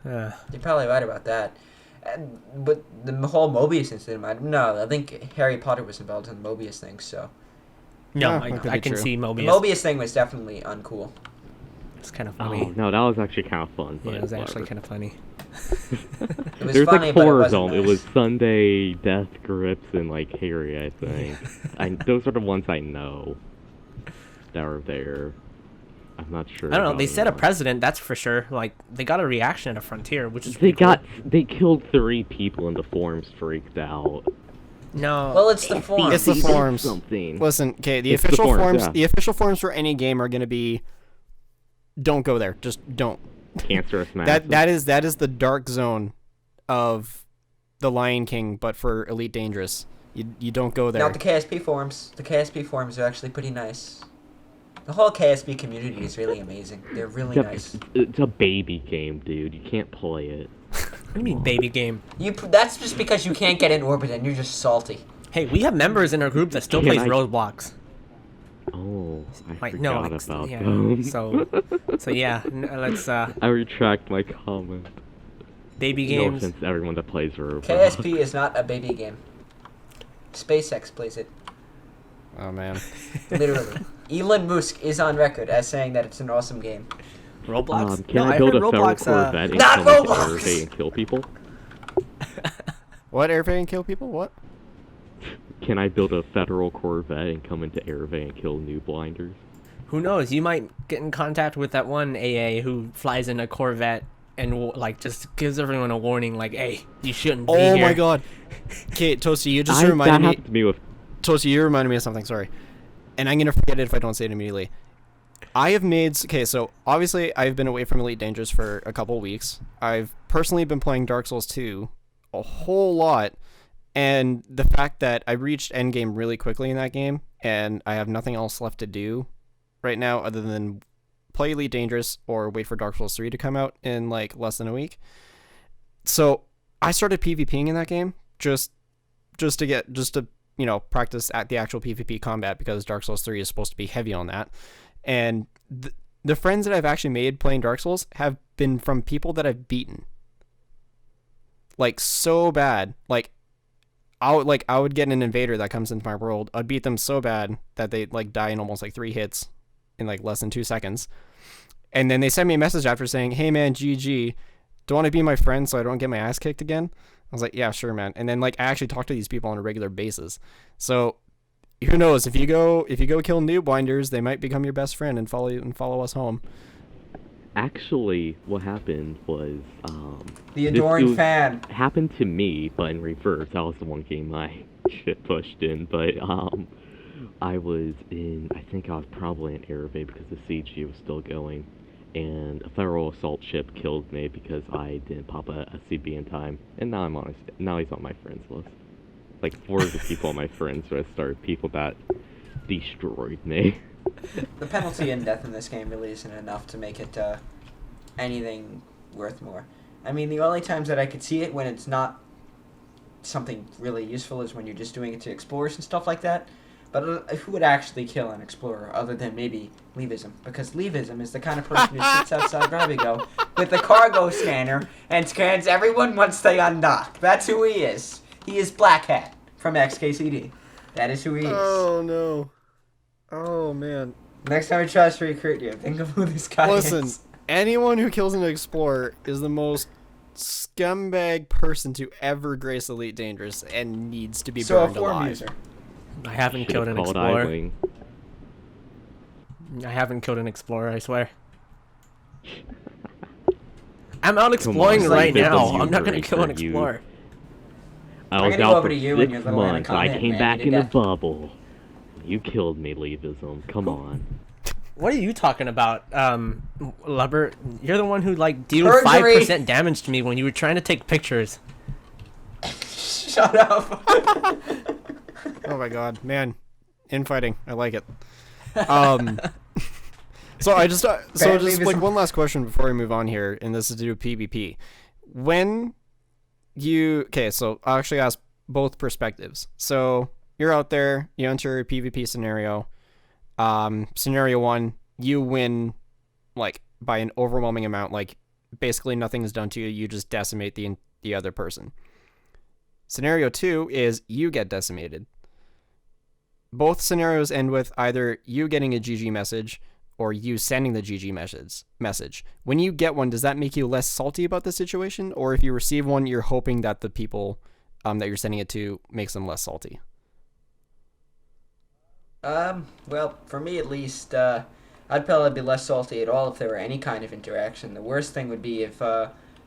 Uh, You're probably right about that. But the whole Mobius incident, no, I think Harry Potter was involved in the Mobius thing, so. no, Yeah, that could I be can true. see The Mobius. Mobius thing was definitely uncool. It's kind of Oh funny. no, that was actually kind of fun. Yeah, But it was actually whatever. kind of funny. It was There was funny, like but it 4 of wasn't them. It nice. was Sunday, Death Grips, and like Harry, I think. Those are the ones I know that are there. I'm not sure. I don't know. about They set a anyone. precedent, that's for sure. Like they got a reaction at a Frontier, which is They pretty cool. they killed 3 people and the forums freaked out. No. Well, it's the form. It's the They did forums. Something. Listen, okay, the It's the official forums, forums, yeah. the official forums for any game are going to be, don't go there, just don't. Cancerous mass. That is the dark zone of the Lion King, but for Elite Dangerous. You don't go there. Not the KSP forums. The KSP forums are actually pretty nice. The whole KSP community is really amazing. They're really nice. It's a baby game, dude. You can't play it. What do you mean, baby game? That's just because you can't get in orbit and you're just salty. Hey, we have members in our group that still Can plays I- Roblox. Oh, I Like forgot no, like, about yeah. them. So yeah, let's I retract my comment. baby No games. offense to everyone that plays Roblox. KSP is not a baby game. SpaceX plays it. Oh man. Literally. Elon Musk is on record as saying that it's an awesome game. Roblox. Can no, I I build heard a federal Roblox. Corvette and Not come into Roblox! Airway and kill people? What, airfare and kill people? What? Can I build a federal Corvette and come into Airway and kill new blinders? Who knows? You might get in contact with that one AA who flies in a Corvette and like just gives everyone a warning, like, "Hey, you shouldn't be Oh here." my god. Okay, Toasty, you just that reminded me. happened to me with Toasty, you reminded me of something, sorry. And I'm going to forget it if I don't say it immediately. I have made... Okay, so obviously I've been away from Elite Dangerous for a couple weeks. I've personally been playing Dark Souls 2 a whole lot. And the fact that I reached endgame really quickly in that game, and I have nothing else left to do right now other than play Elite Dangerous or wait for Dark Souls 3 to come out in like less than a week. So I started PvPing in that game just to you know, practice at the actual PvP combat because Dark Souls 3 is supposed to be heavy on that. And the friends that I've actually made playing Dark Souls have been from people that I've beaten. Like, so bad. Like, I would get an invader that comes into my world. I'd beat them so bad that they like die in almost like 3 hits in like less than 2 seconds. And then they send me a message after saying, "Hey man, GG. Do you want to be my friend so I don't get my ass kicked again?" I was like, "Yeah, sure, man." And then like I actually talk to these people on a regular basis. So who knows, if you go kill new blinders, they might become your best friend and follow us home. Actually, what happened was The adoring was- fan. happened to me, but in reverse. I was the one getting my shit pushed in, but I was in. I think I was probably in Airway because the CG was still going, and a federal assault ship killed me because I didn't pop a SCB in time, and now he's on my friends list. Like 4 of the people on my friends list are people that destroyed me. The penalty in death in this game really isn't enough to make it anything worth more. I mean, the only times that I could see it when it's not something really useful is when you're just doing it to explorers and stuff like that. But who would actually kill an explorer other than maybe Leavism? Because Leavism is the kind of person who sits outside Robigo with a cargo scanner and scans everyone once they undock. That's who he is. He is Black Hat from XKCD. That is who he is. Oh, no. Oh, man. Next time he tries to recruit you, think of who this guy is. Listen, anyone who kills an explorer is the most scumbag person to ever grace Elite Dangerous and needs to be So a burned form alive. user. I haven't Should've killed an called explorer. I-Wing. I haven't killed an explorer, I swear. I'm out Come exploring on, right Leavism, now. you I'm not gonna great kill an for you. explorer. I I'm was gonna go out over for to you and 6 your little months. I anaconda came man, back you in the death. bubble. You killed me, Leavism. Come on. What are you talking about, Lubber? You're the one who like dealt Perjury. 5% damage to me when you were trying to take pictures. Shut up. Oh my god, man. Infighting. I like it. So I just Leavism. like one last question before we move on here, and this is to do with PvP. So I'll actually ask both perspectives. So you're out there, you enter a PvP scenario. Scenario 1, you win like by an overwhelming amount, like basically nothing is done to you, you just decimate the other person. Scenario 2 is you get decimated. Both scenarios end with either you getting a GG message or you sending the GG message. When you get one, does that make you less salty about the situation? Or if you receive one, you're hoping that the people that you're sending it to makes them less salty? Well, for me at least, I'd probably be less salty at all if there were any kind of interaction. The worst thing would be if,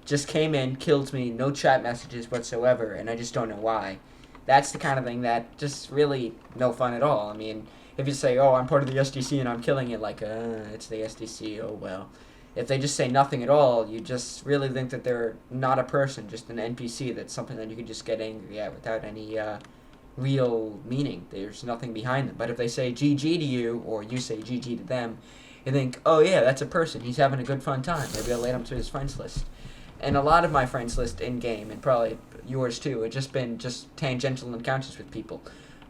just came in, killed me, no chat messages whatsoever, and I just don't know why. That's the kind of thing that just really no fun at all. I mean, if you say, oh, I'm part of the SDC and I'm killing it, like, it's the SDC, oh well. If they just say nothing at all, you just really think that they're not a person, just an NPC that's something that you could just get angry at without any, real meaning. There's nothing behind them. But if they say GG to you, or you say GG to them, you think, oh yeah, that's a person. He's having a good fun time. Maybe I'll add him to his friends list. And a lot of my friends list in-game, and probably yours too, have just been tangential encounters with people.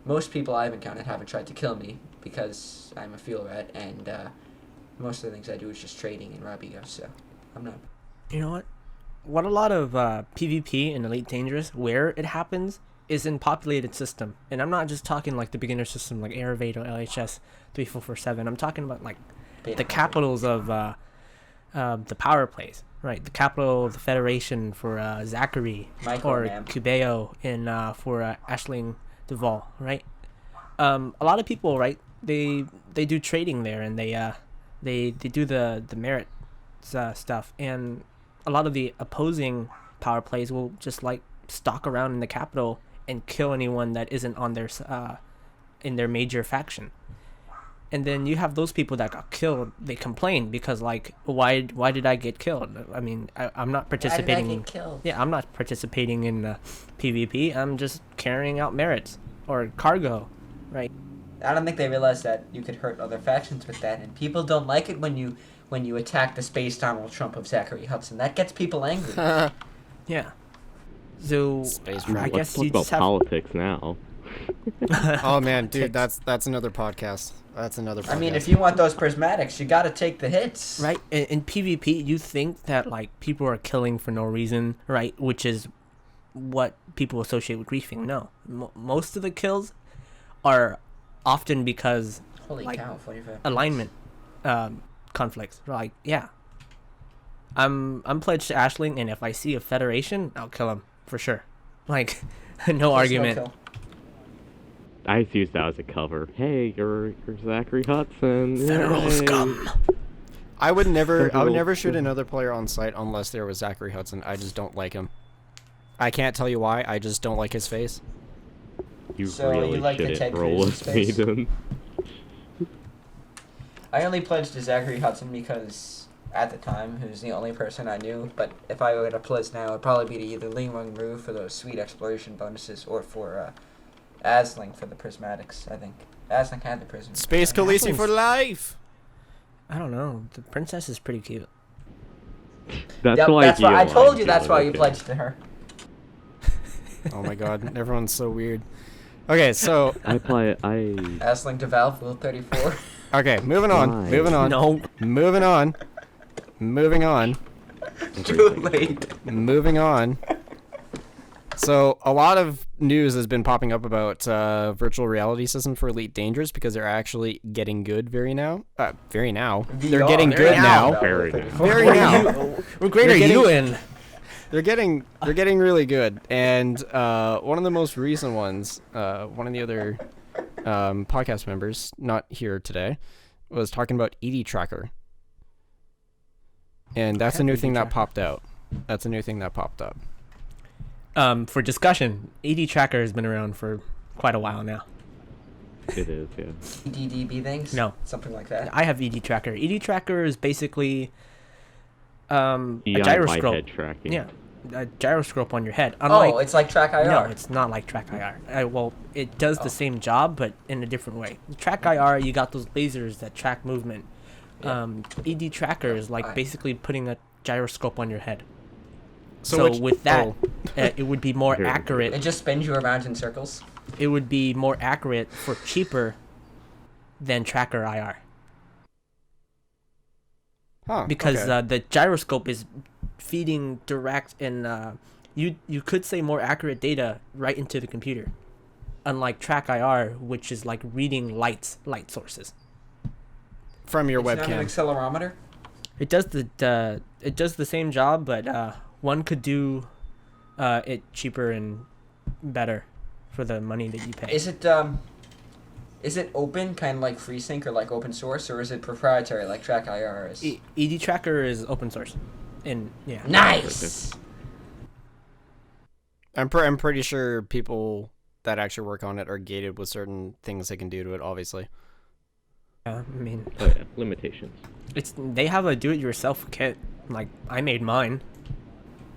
Most people I've encountered haven't tried to kill me, because I'm a fuel rat, and most of the things I do is just trading and Robigo, so I'm not... You know what? What a lot of PvP in Elite Dangerous, where it happens, is in populated system. And I'm not just talking like the beginner system like Airvade or LHS 3447. I'm talking about like the capitals of the power plays, right? The capital of the Federation for Zachary, or Cubeo for Ashling Duval, right? A lot of people, right? They do trading there, and they do the merit stuff, and a lot of the opposing power plays will just like stalk around in the capital and kill anyone that isn't on their in their major faction. And then you have those people that got killed. They complain because like, why did I get killed? I mean, I'm not participating. Why did I get killed? Yeah, I'm not participating in PvP. I'm just carrying out merits or cargo, right? I don't think they realize that you could hurt other factions with that, and people don't like it when you attack the space Donald Trump of Zachary Hudson. That gets people angry. Yeah. So Space I Trump. guess Let's talk you about just have. politics now. Oh man, dude, that's another podcast. That's another podcast. I mean, if you want those prismatics, you gotta take the hits. Right, in PvP, you think that like people are killing for no reason, right? Which is what people associate with griefing. No, most of the kills are often because Holy like cow, 45. alignment conflicts. Like, yeah, I'm pledged to Ashling, and if I see a Federation, I'll kill him for sure. Like, no argument. kill. I just used that as a cover. Hey, you're Zachary Hudson. Federal Yay. scum. I would never Federal shoot scum. another player on site unless there was Zachary Hudson. I just don't like him. I can't tell you why. I just don't like his face. You So you really like the shouldn't Ted roll Cruz with space? me then. I only pledged to Zachary Hudson because at the time, who's the only person I knew. But if I were to Pliz now, it'd probably be to either Ling Weng Ru for those sweet exploration bonuses, or for Asling for the prismatics. I think Asling had the prism. Space Khaleesi for life. I don't know. The princess is pretty cute. That's why I told you feel that's why you okay. pledged to her. Oh my god, everyone's so weird. Okay, so I Asling to Valve, Rule 34. okay, moving on. Why? Moving on. No. Moving on. Moving on. Too late. Moving on. So a lot of news has been popping up about virtual reality systems for Elite Dangerous because they're actually getting good very now. They're VR, getting very good now. Very now. Very now. What grade They're are you in? They're getting really good. And one of the most recent ones, one of the other podcast members, not here today, was talking about ED Tracker. And that's a new thing that popped out. That's a new thing that popped up. For discussion, ED Tracker has been around for quite a while now. It is, yeah. EDDB things? No. Something like that. I have ED Tracker. ED Tracker is basically a EI gyroscope. by head tracking. Yeah, a gyroscope on your head. Oh, it's like Track IR. No, it's not like Track IR. Well, it does the same job, but in a different way. Track IR, you got those lasers that track movement. Yeah. ED Tracker is like basically putting a gyroscope on your head. So So which- with that, oh. it would be more Very It accurate. just spins you around in circles. It would be more accurate for cheaper than Tracker IR. Huh, Because okay. the gyroscope is feeding direct and you could say more accurate data right into the computer, unlike Track IR, which is like reading light sources. From your It's not an webcam. accelerometer. It does the same job, but one could do it cheaper and better for the money that you pay. Is it open, kind of like FreeSync or like open source, or is it proprietary like Track IR is? ED Tracker is open source, and yeah. Nice. I'm pretty sure people that actually work on it are gated with certain things they can do to it, obviously. I mean, Oh yeah, limitations. they have a do-it-yourself kit. Like I made mine.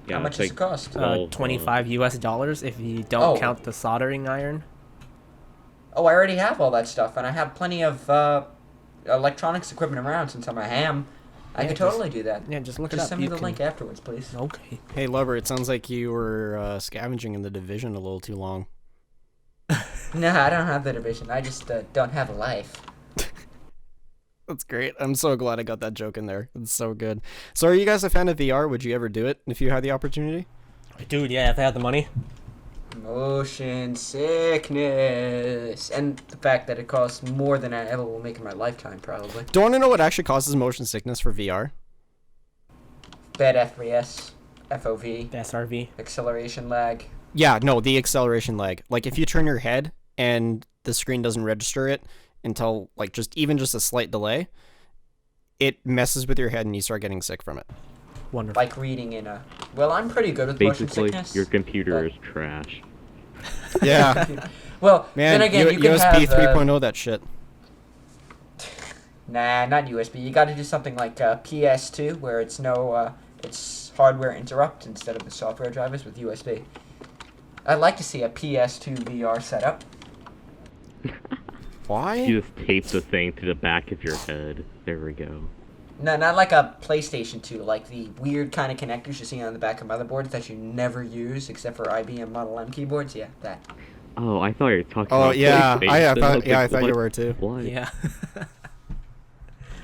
Yeah, How much it's does it cost? $12. $25 if you don't Oh. count the soldering iron. Oh, I already have all that stuff, and I have plenty of electronics equipment around since I'm a ham. I Yeah, could just- totally do that. Yeah, just look it Just up. send me You the can- link afterwards, please. Okay. Hey, Lubber, it sounds like you were scavenging in the division a little too long. No, I don't have the division. I just don't have a life. That's great. I'm so glad I got that joke in there. It's so good. So are you guys a fan of VR? Would you ever do it if you had the opportunity? Dude, yeah, if I had the money. Motion sickness. And the fact that it costs more than I ever will make in my lifetime, probably. Don't want to know what actually causes motion sickness for VR? Bad F3S, FOV, The SRV. acceleration lag. Yeah, no, the acceleration lag. Like if you turn your head and the screen doesn't register it until like just a slight delay, it messes with your head and you start getting sick from it. Wonderful. Like reading in a... Well, I'm pretty good with motion Basically, sickness. your computer but- is trash. Yeah. Well, Man, then again, you can USB have... 3.0 that shit. Nah, not USB. You gotta do something like PS2, where it's no... it's hardware interrupt instead of the software drivers with USB. I'd like to see a PS2 VR setup. Why? You just tape the thing to the back of your head. There we go. No, not like a PlayStation 2, like the weird kind of connectors you see on the back of motherboards that you never use except for IBM Model M keyboards. Yeah, that. Oh, I thought you were talking Oh about yeah, PlayStation. I was thought like, you what? were too. What? Yeah.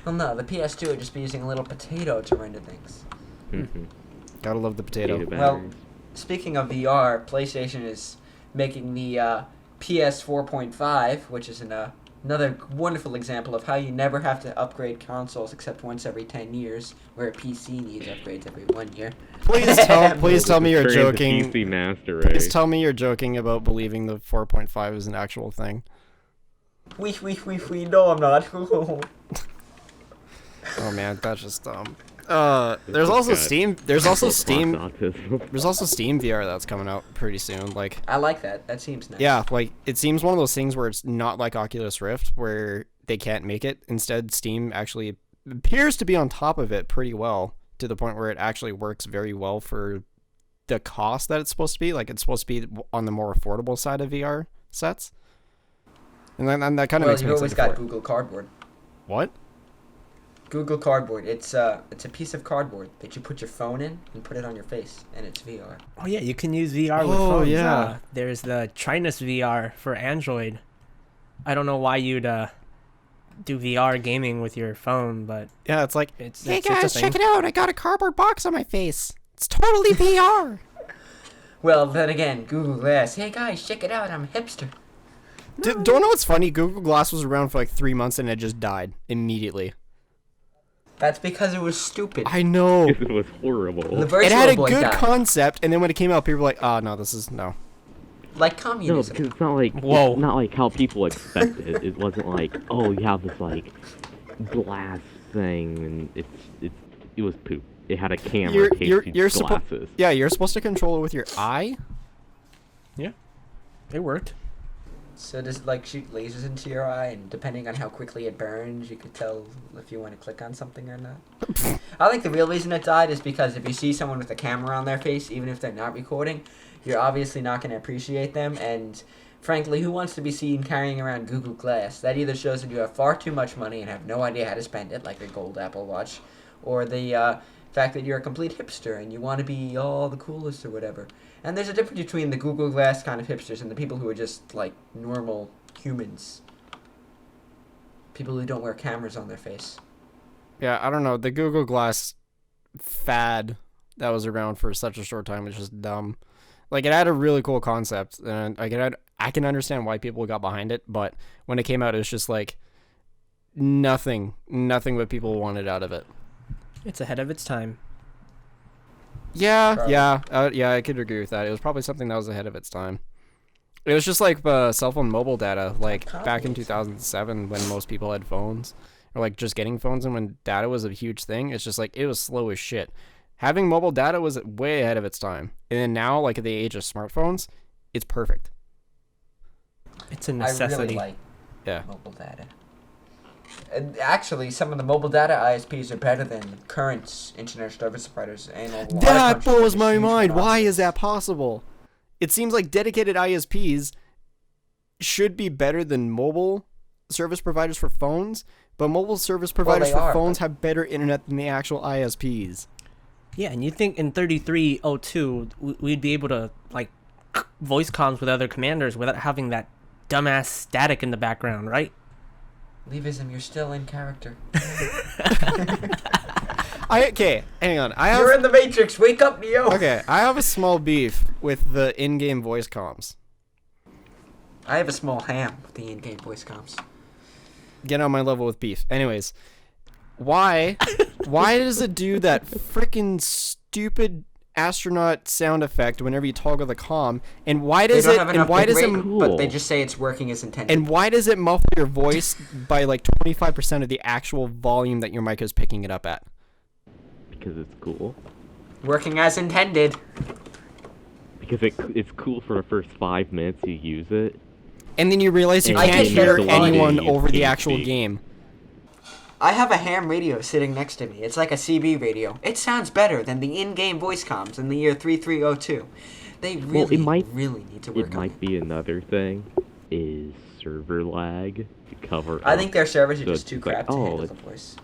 Well, no, the PS2 would just be using a little potato to render things. Mhm. Gotta love the potato. Data Well, batteries. speaking of VR, PlayStation is making the PS 4.5, which is another wonderful example of how you never have to upgrade consoles except once every 10 years, where a PC needs upgrades every 1 year. Please tell me you're Turn into joking. PC Master Please Race. tell me you're joking about believing the 4.5 is an actual thing. We, no, I'm not. Oh man, that's just dumb. This There's has also got Steam. There's also Xbox Steam. autism. There's also Steam VR that's coming out pretty soon. Like, I like that. That seems nice. yeah, like it seems one of those things where it's not like Oculus Rift where they can't make it. Instead, Steam actually appears to be on top of it pretty well, to the point where it actually works very well for the cost that it's supposed to be. Like, it's supposed to be on the more affordable side of VR sets. And then that kind of makes me Well, you always excited got for it. Google Cardboard. What? Google Cardboard. It's a piece of cardboard that you put your phone in and put it on your face, and it's VR. Oh yeah, you can use VR with Oh, phones. yeah. There's the Trinus VR for Android. I don't know why you'd do VR gaming with your phone, but Yeah, it's like, it's hey it's a guys, check thing. it out. I got a cardboard box on my face. It's totally VR. Well, then again, Google Glass. Hey guys, check it out. I'm a hipster. Don't know what's funny? Google Glass was around for like 3 months and it just died immediately. That's because it was stupid. I know. It was horrible. The virtual It had a boy good died. concept, and then when it came out, people were like, oh, no, this is, no. Like No, communism. because it's not like Whoa. It's not like how people expect it. It wasn't like, oh, you have this like glass thing, and it was poop. It had a camera taped to glasses. Yeah, you're supposed to control it with your eye. It worked. So does it like shoot lasers into your eye, and depending on how quickly it burns, you could tell if you want to click on something or not? I think the real reason it died is because if you see someone with a camera on their face, even if they're not recording, you're obviously not going to appreciate them. And frankly, who wants to be seen carrying around Google Glass? That either shows that you have far too much money and have no idea how to spend it, like a gold Apple Watch, or the fact that you're a complete hipster and you want to be all the coolest or whatever. And there's a difference between the Google Glass kind of hipsters and the people who are just like normal humans. People who don't wear cameras on their face. Yeah, I don't know. The Google Glass fad that was around for such a short time is just dumb. Like, it had a really cool concept, and I can understand why people got behind it, but when it came out, it was just like nothing what people wanted out of it. It's ahead of its time. Yeah, Probably. yeah, I could agree with that. It was probably something that was ahead of its time. It was just like cell phone mobile data, like back in 2007 when most people had phones, or like just getting phones, and when data was a huge thing. It's just like, it was slow as shit. Having mobile data was way ahead of its time, and then now, like at the age of smartphones, it's perfect. It's a I necessity. really like Yeah. mobile data. And actually, some of the mobile data ISPs are better than current internet service providers. And a lot of That countries blows have my huge mind. Why monopolies. is that possible? It seems like dedicated ISPs should be better than mobile service providers for phones, but mobile service providers they for are, phones but- have better internet than the actual ISPs. Yeah, and you think in 3302 we'd be able to like voice comms with other commanders without having that dumbass static in the background, right? Leavism, you're still in character. Okay, hang on. You're in the Matrix. Wake up, Neo. Okay, I have a small beef with the in-game voice comms. I have a small ham with the in-game voice comms. Get on my level with beef. Anyways, why does it do that freaking stupid astronaut sound effect whenever you toggle the comm? And why They does don't it? have And enough why does it? Cool. but they just say it's working as intended. And why does it muffle your voice by like 25% of the actual volume that your mic is picking it up at? Because it's cool. Working as intended. Because it's cool for the first 5 minutes you use it. And then you realize you I can't get hear better anyone quality, over the you actual can't game. I have a ham radio sitting next to me. It's like a CB radio. It sounds better than the in-game voice comms in the year 3302. They really, Well, it might really need to work It on might it. be another thing is server lag to cover. I up. think their servers are So just too it's like, crap to oh, handle the it's- voice.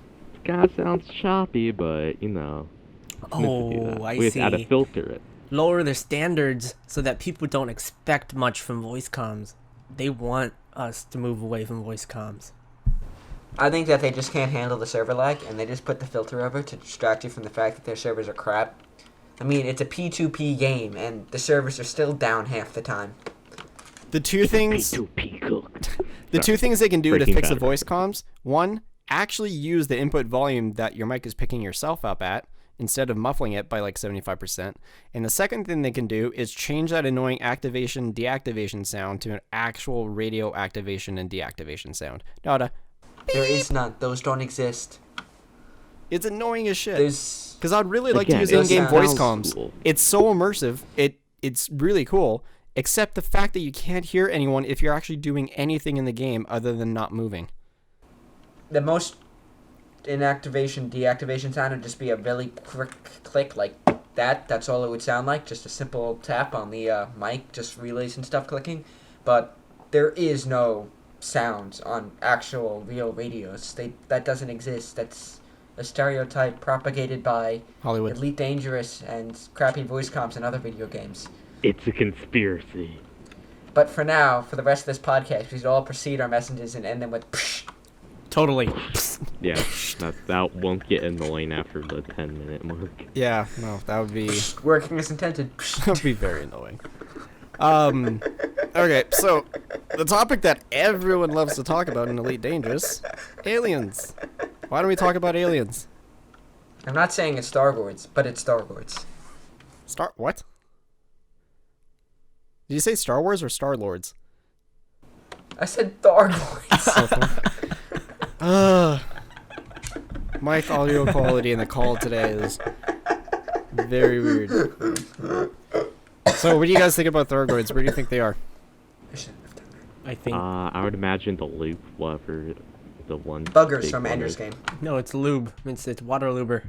God sounds choppy, but you know. it's meant to do that. Oh, I We have to see. filter it. Lower their standards so that people don't expect much from voice comms. They want us to move away from voice comms. I think that they just can't handle the server lag, and they just put the filter over to distract you from the fact that their servers are crap. I mean, it's a P2P game, and the servers are still down half the time. The two things P2P cooked. The two things they can do to Breaking fix the Bad voice comms: one, actually use the input volume that your mic is picking yourself up at instead of muffling it by like 75%. And the second thing they can do is change that annoying activation deactivation sound to an actual radio activation and deactivation sound. Not a There is none. Those don't exist. it's annoying as shit. There's... Because I'd really like to Again, use it in-game voice sounds comms. cool. It's so immersive. It's really cool. Except the fact that you can't hear anyone if you're actually doing anything in the game other than not moving. The most inactivation, deactivation sound would just be a really quick click like that. That's all it would sound like. Just a simple tap on the mic, just relays and stuff clicking. But there is no sounds on actual real radios. That doesn't exist. That's a stereotype propagated by Hollywood. Elite Dangerous and crappy voice comps in other video games. It's a conspiracy. But for now, for the rest of this podcast, we should all proceed our messages and end them with psh. Totally. Yeah, that won't get annoying after the 10-minute mark. Yeah, no, that would be Working as intended. that would be very annoying. Okay, so the topic that everyone loves to talk about in Elite Dangerous, aliens. Why don't we talk about aliens? I'm not saying it's Star Wars, but it's Star Wars. What? Did you say Star Wars or Star Lords? I said Star Wars. Mic audio quality in the call today is very weird. So, what do you guys think about Thorgoids? Where do you think they are? I shouldn't have done that. I think I would imagine the loop, whatever the one. Buggers big from one Ender's is. Game. no, it's lube. It's Waterlubber.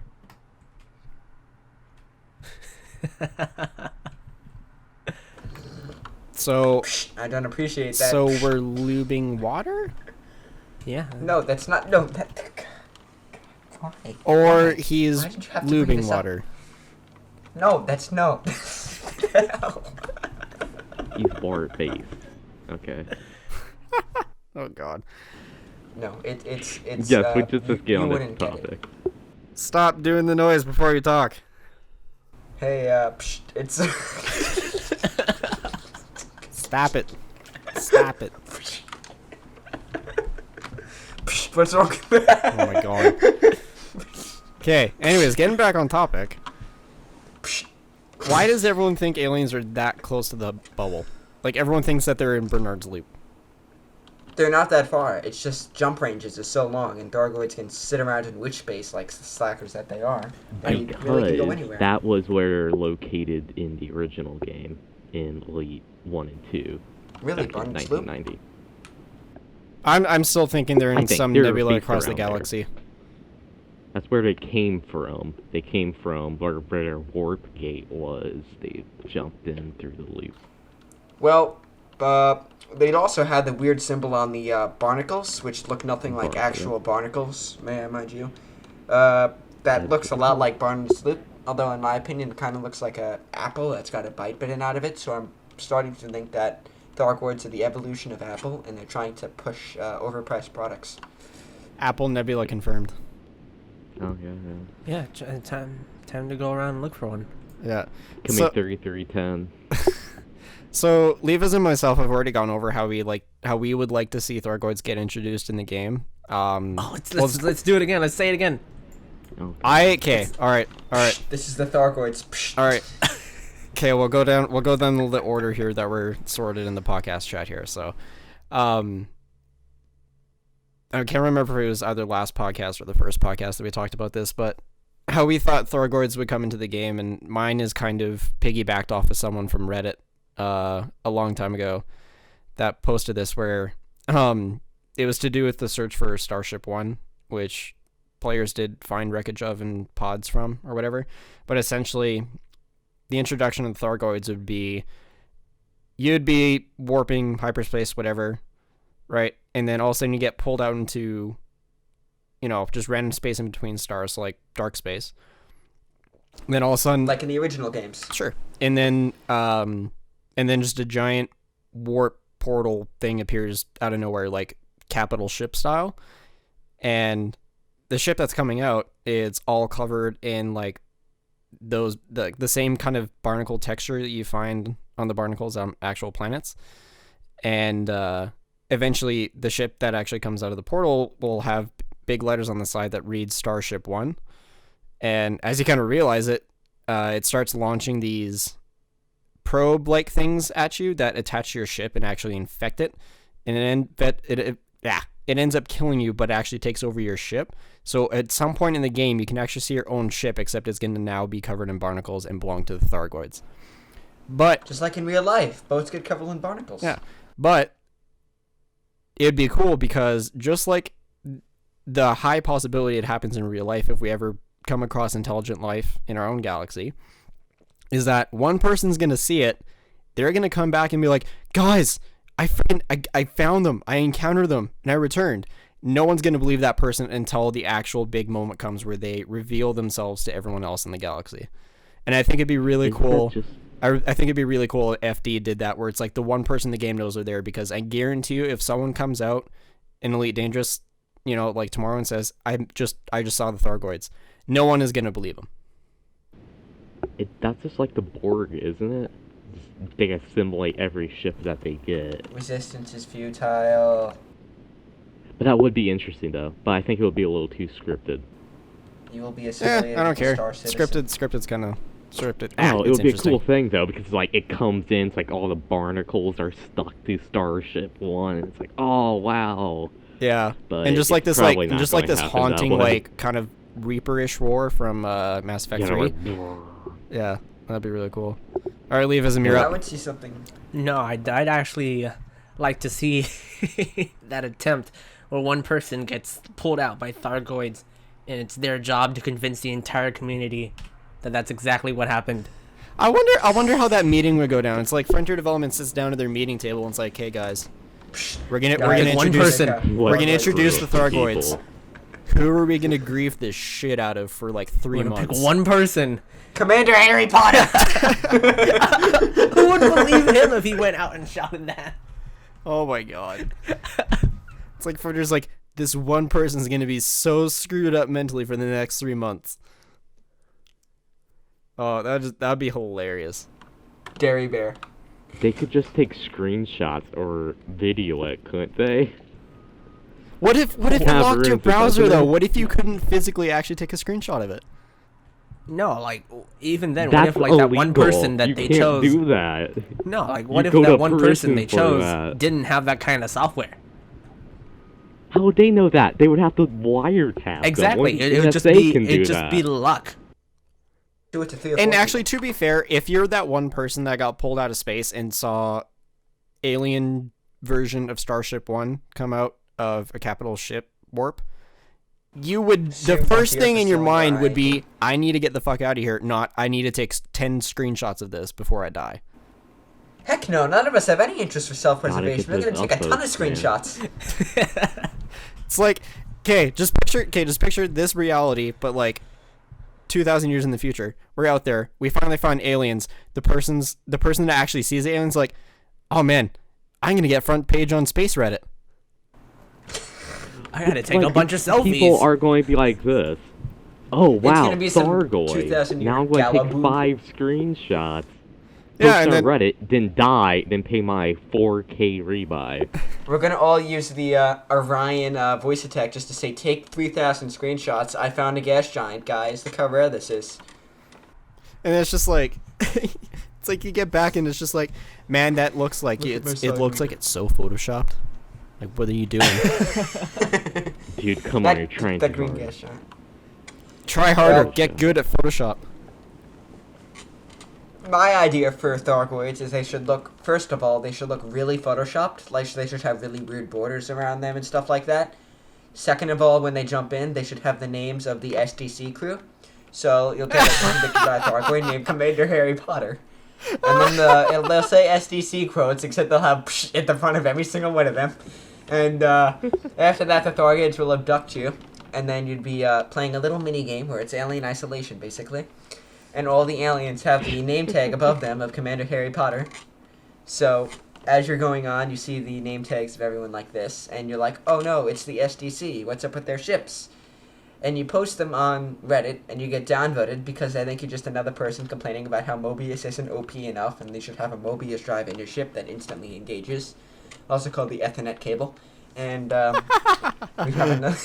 So, I don't appreciate that. so we're lubing water? Yeah. No, that's not. No, that. Why? Or Why? he's Why did you have to bring lubing this up? water? No, that's no. He's board based. Okay. Oh, God. No, it's. Yes, we just get you on this wouldn't get it. topic. Stop doing the noise before you talk. Hey, psht, it's. Stop it. Stop it. Psht, what's wrong? Oh, my God. Okay, anyways, getting back on topic. Psht. Why does everyone think aliens are that close to the bubble? Like, everyone thinks that they're in Bernard's Loop. They're not that far. It's just jump ranges are so long, and Thargoids can sit around in witch space like the slackers that they are. They really can go Because anywhere. that was where they're located in the original game in Elite 1 and 2. Really, back in Barney's Loop? 1990. I'm still thinking they're I in think some there are nebula beasts across the around there. galaxy. That's where they came from. They came from where their warp gate was. They jumped in through the loop. Well, they'd also had the weird symbol on the barnacles, which look nothing like Barnacle. actual barnacles, may I mind you. That looks a lot like Barney's Loop, although in my opinion it kind of looks like a apple that's got a bite bitten out of it, so I'm starting to think that Thargoids are the evolution of Apple, and they're trying to push overpriced products. Apple Nebula confirmed. Oh, yeah. Yeah. Time to go around and look for one. Yeah. Can So- make 3310. So, Leavism and myself have already gone over how we would like to see Thargoids get introduced in the game. Oh, let's do it again. Let's say it again. Oh, Okay. All right. This is the Thargoids. Psht. All right. Okay, we'll go down the order here that we're sorted in the podcast chat here. So, I can't remember if it was either last podcast or the first podcast that we talked about this, but how we thought Thargoids would come into the game, and mine is kind of piggybacked off of someone from Reddit a long time ago that posted this, where it was to do with the search for Starship One, which players did find wreckage of and pods from or whatever. But essentially, the introduction of the Thargoids would be, you'd be warping hyperspace, whatever, right? And then all of a sudden you get pulled out into, just random space in between stars, so like dark space. And then all of a sudden, Like in the original games. sure. And then just a giant warp portal thing appears out of nowhere, like capital ship style. And the ship that's coming out, it's all covered in like the same kind of barnacle texture that you find on the barnacles on actual planets. And eventually the ship that actually comes out of the portal will have big letters on the side that read Starship One. And as you kind of realize it, it starts launching these probe-like things at you that attach to your ship and actually infect it. And it ends up killing you, but actually takes over your ship. So at some point in the game, you can actually see your own ship, except it's going to now be covered in barnacles and belong to the Thargoids. But Just like in real life, boats get covered in barnacles. yeah, but it'd be cool because just like the high possibility it happens in real life if we ever come across intelligent life in our own galaxy is that one person's going to see it. They're going to come back and be like, guys, I found them. I encountered them and I returned. No one's going to believe that person until the actual big moment comes where they reveal themselves to everyone else in the galaxy. And I think it'd be really cool. I think it'd be really cool if FD did that, where it's like the one person the game knows are there, because I guarantee you if someone comes out in Elite Dangerous, you know, like tomorrow and says, I just saw the Thargoids, no one is going to believe them. That's just like the Borg, isn't it? They assimilate every ship that they get. Resistance is futile. But that would be interesting, though. But I think it would be a little too scripted. You will be assimilated. I don't care. Star Citizen. Scripted's kind of scripted. Oh, it would be a cool thing, though, because like it comes in, it's like all the barnacles are stuck to Starship One, and it's like, oh wow. Yeah, but and just like this, haunting, like kind of Reaper-ish roar from Mass Effect 3. Yeah, that'd be really cool. All right, Leavism, you're up. I would see something. No, I'd actually like to see that attempt where one person gets pulled out by Thargoids, and it's their job to convince the entire community that that's exactly what happened. I wonder how that meeting would go down. It's like Frontier Development sits down at their meeting table and it's like, hey guys, we're gonna introduce the Thargoids. Who are we gonna grief this shit out of for like 3 months? Pick one person. Commander Harry Potter. Who would believe him if he went out and shouted that? Oh my god. It's like Frontier's like, this one person's gonna be so screwed up mentally for the next 3 months. Oh, that'd be hilarious. Dairy Bear. They could just take screenshots or video it, couldn't they? What if you locked your browser though? What if you couldn't physically actually take a screenshot of it? No, like even then, That's what if like that one person that you they can't chose? do that. No, like what if that one person they chose didn't have that kind of software? How would they know that? They would have to wiretap. Exactly. It would just be luck. Do it to 3 or 4 And actually, to be fair, if you're that one person that got pulled out of space and saw alien version of Starship One come out of a capital ship warp, you would the first thing in your mind would be, I need to get the fuck out of here, not I need to take 10 screenshots of this before I die. Heck no, none of us have any interest for self-preservation. We're gonna take a ton of screenshots. It's like, just picture this reality, but like 2,000 years in the future. We're out there. We finally find aliens. The person that actually sees the aliens like, oh man, I'm gonna get front page on Space Reddit. I gotta take a bunch of selfies. People are going to be like this. Oh wow, Thargoid. Now I'm going to take 5 screenshots. Yeah, and then Reddit, then die, then pay my 4K rebuy. We're gonna all use the Orion voice attack just to say, take 3,000 screenshots. I found a gas giant, guys. Look how rare this is. And it's just like, it's like you get back and it's just like, man, that looks like it looks like it's so photoshopped. Like, what are you doing? Dude, come on, you're trying that to green gas giant. Try harder. Get good at Photoshop. My idea for Thargoids is they should look, first of all, they should look really photoshopped. Like, they should have really weird borders around them and stuff like that. Second of all, when they jump in, they should have the names of the SDC crew. So you'll get a convicted by Thargoid named Commander Harry Potter. And then they'll say SDC quotes, except they'll have Pssht at the front of every single one of them. And after that, the Thargoids will abduct you. And then you'd be playing a little mini-game where it's alien isolation, basically. And all the aliens have the name tag above them of Commander Harry Potter. So, as you're going on, you see the name tags of everyone like this, and you're like, oh no, it's the SDC, what's up with their ships? And you post them on Reddit, and you get downvoted because I think you're just another person complaining about how Mobius isn't OP enough, and they should have a Mobius drive in your ship that instantly engages, also called the Ethernet cable. And we have another...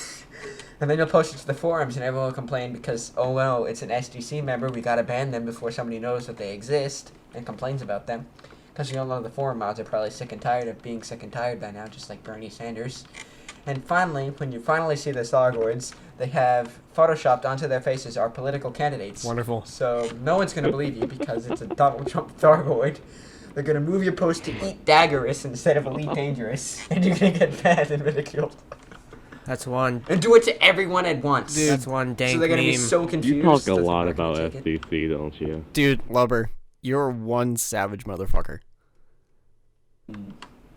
And then you'll post it to the forums, and everyone will complain because, oh no, it's an SDC member, we gotta ban them before somebody knows that they exist and complains about them. Because you all know the forum mods are probably sick and tired of being sick and tired by now, just like Bernie Sanders. And finally, when you finally see the Thargoids, they have photoshopped onto their faces our political candidates. Wonderful. So no one's gonna believe you because it's a Donald Trump Thargoid. They're gonna move your post to Eat Daggerous instead of Elite Dangerous, and you're gonna get banned and ridiculed. That's one. And do it to everyone at once. Dude, That's one dank so they're gonna be meme. so confused. You talk a that they're lot not gonna about take it. SDC, don't you? Dude, Lubber, you're one savage motherfucker.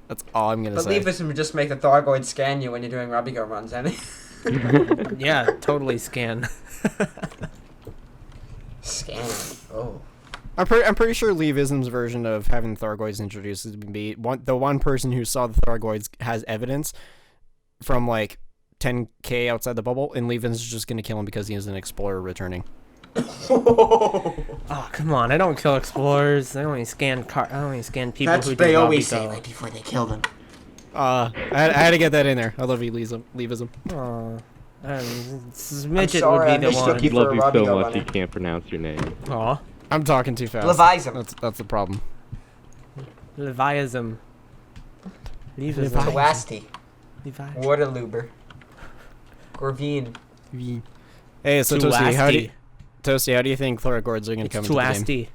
That's all I'm gonna But say. Leavism would just make the Thargoid scan you when you're doing Robbie-Go runs, and Yeah, totally scan. scan. Oh. I'm pretty sure Leavism's version of having Thargoids introduced is gonna be the one person who saw the Thargoids has evidence from like 10k outside the bubble, and Leavism's just gonna kill him because he is an explorer returning. Oh, come on! I don't kill explorers. I only scan people That's who what they do always say Robbie-Go. right before they kill them. I had to get that in there. I love you, Leavism. Aw. Midget sorry, I would be the mistook one. you He loves for a you so Robbie-Go much he runner. can't pronounce your name. Aw. I'm talking too fast. Leavism. That's the problem. Leviasm. Leavism. Toasty. Levi. Waterlubber. Corv'iin. Hey, so Toasty, Toasty. how do you think Thoragords are gonna It's come into the game? Toasty.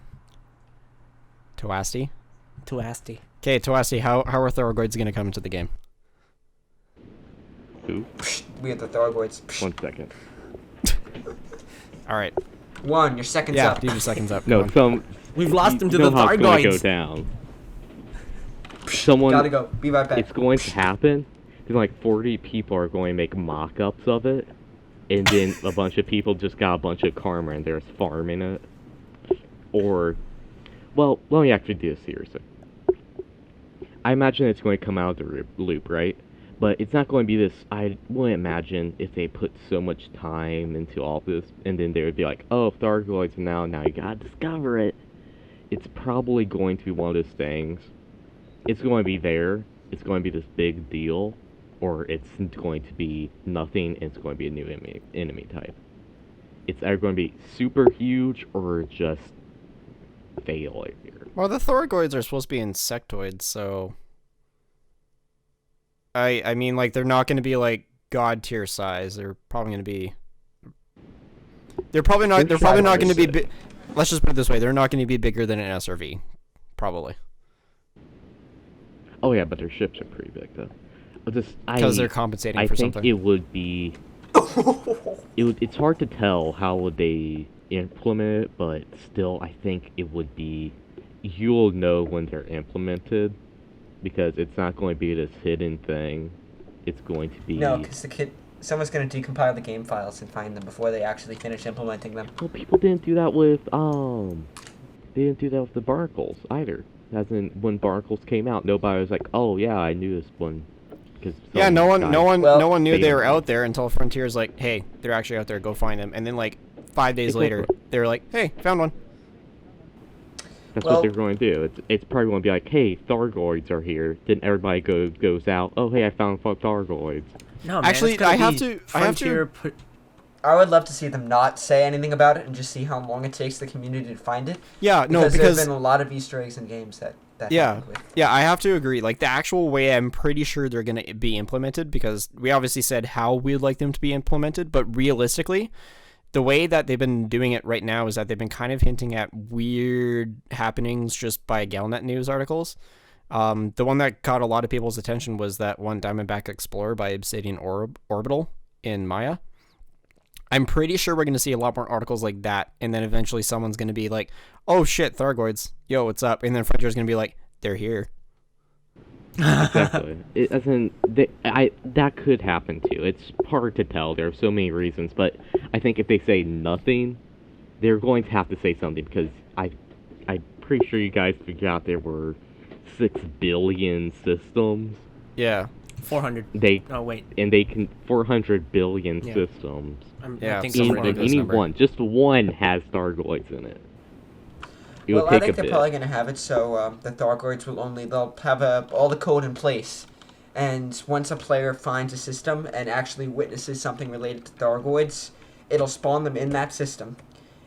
Toasty? Toasty. Okay, Toasty, how are Thoragords gonna come into the game? Who? We have the Thargoids. 1 second. Alright. 1, your second's Yeah, up. do your seconds up. No, Come on. We've lost him to you the know how it's gonna go Thargoids. down. Someone, Gotta go. Be right back. it's going to happen. Then like 40 people are going to make mock-ups of it, and then a bunch of people just got a bunch of karma and they're just farming it. Or, well, let me actually do this seriously. I imagine it's going to come out of the loop, right? But it's not going to be this. I wouldn't imagine if they put so much time into all this, and then they would be like, "Oh, Thargoids now you gotta discover it." It's probably going to be one of those things. It's going to be there. It's going to be this big deal, or it's going to be nothing. And it's going to be a new enemy type. It's either going to be super huge or just failure. Well, the Thoragords are supposed to be insectoids, so I mean, like, they're not going to be like god tier size. They're probably going to be. They're probably not. They're probably not going to be. Let's just put it this way: they're not going to be bigger than an SRV, probably. Oh yeah, but their ships are pretty big though. Because they're compensating I for think something. it would be. It's hard to tell how would they implement it, but still, I think it would be. You'll know when they're implemented, because it's not going to be this hidden thing. It's going to be. No, because someone's going to decompile the game files and find them before they actually finish implementing them. Well, people didn't do that with They didn't do that with the Barnacles either. As in, when Barnacles came out, nobody was like, "Oh yeah, I knew this one." Yeah, no one knew they were failed. out there until Frontier's like, "Hey, they're actually out there. Go find them." And then like 5 days later, they were like, "Hey, found one." That's Well- what they're going to do. It's probably going to be like, "Hey, Thargoids are here." Then everybody goes out. "Oh, hey, I found Thargoids." No, man, Actually, it's gonna I have be to- Frontier put- I would love to see them not say anything about it and just see how long it takes the community to find it. Yeah, no, Because because there's been a lot of Easter eggs in games that yeah, happened with. yeah, I have to agree. Like the actual way, I'm pretty sure they're gonna be implemented because we obviously said how we'd like them to be implemented, but realistically, the way that they've been doing it right now is that they've been kind of hinting at weird happenings just by Galnet news articles. The one that caught a lot of people's attention was that one Diamondback Explorer by Obsidian Orbital in Maya. I'm pretty sure we're going to see a lot more articles like that, and then eventually someone's going to be like, "Oh shit, Thargoids, yo, what's up?" And then Frontier's going to be like, "They're here." Exactly. That could happen too. It's hard to tell. There are so many reasons, but I think if they say nothing, they're going to have to say something because I'm pretty sure you guys figured out there were 6 billion systems. Yeah. 400. Oh wait, And they can 400 billion Yeah. systems. Yeah, I think some so. ridiculous Any number. one, just one has Thargoids in it. It Well, will I take think a they're bit. probably going to have it so the Thargoids they'll have all the code in place. And once a player finds a system and actually witnesses something related to Thargoids, it'll spawn them in that system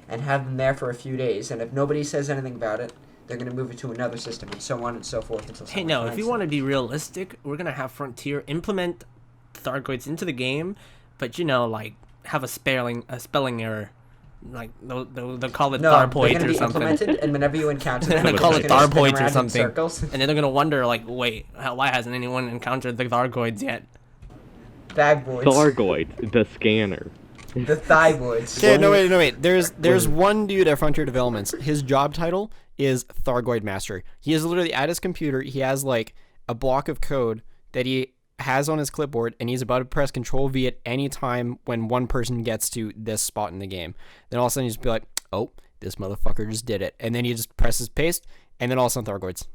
and have them there for a few days. And if nobody says anything about it, they're going to move it to another system and so on and so forth until Hey, someone no, if finds you them. want to be realistic, we're gonna have Frontier implement Thargoids into the game, but like have a spelling error, like they'll call it No, they're Tharpoids going to or be something, implemented, and whenever you encounter They're them, gonna call they're it gonna spin Tharpoids or around in something. circles. and then they're gonna wonder like, wait, why hasn't anyone encountered the Thargoids yet? Thagboids. Thargoids, the scanner. The Thyboids. Okay, no wait. There's one dude at Frontier Developments. His job title is Thargoid Master. He is literally at his computer. He has like a block of code that he has on his clipboard, and he's about to press Control V at any time when one person gets to this spot in the game. Then all of a sudden you just be like, oh, this motherfucker just did it. And then he just presses paste, and then all of a sudden Thargoids.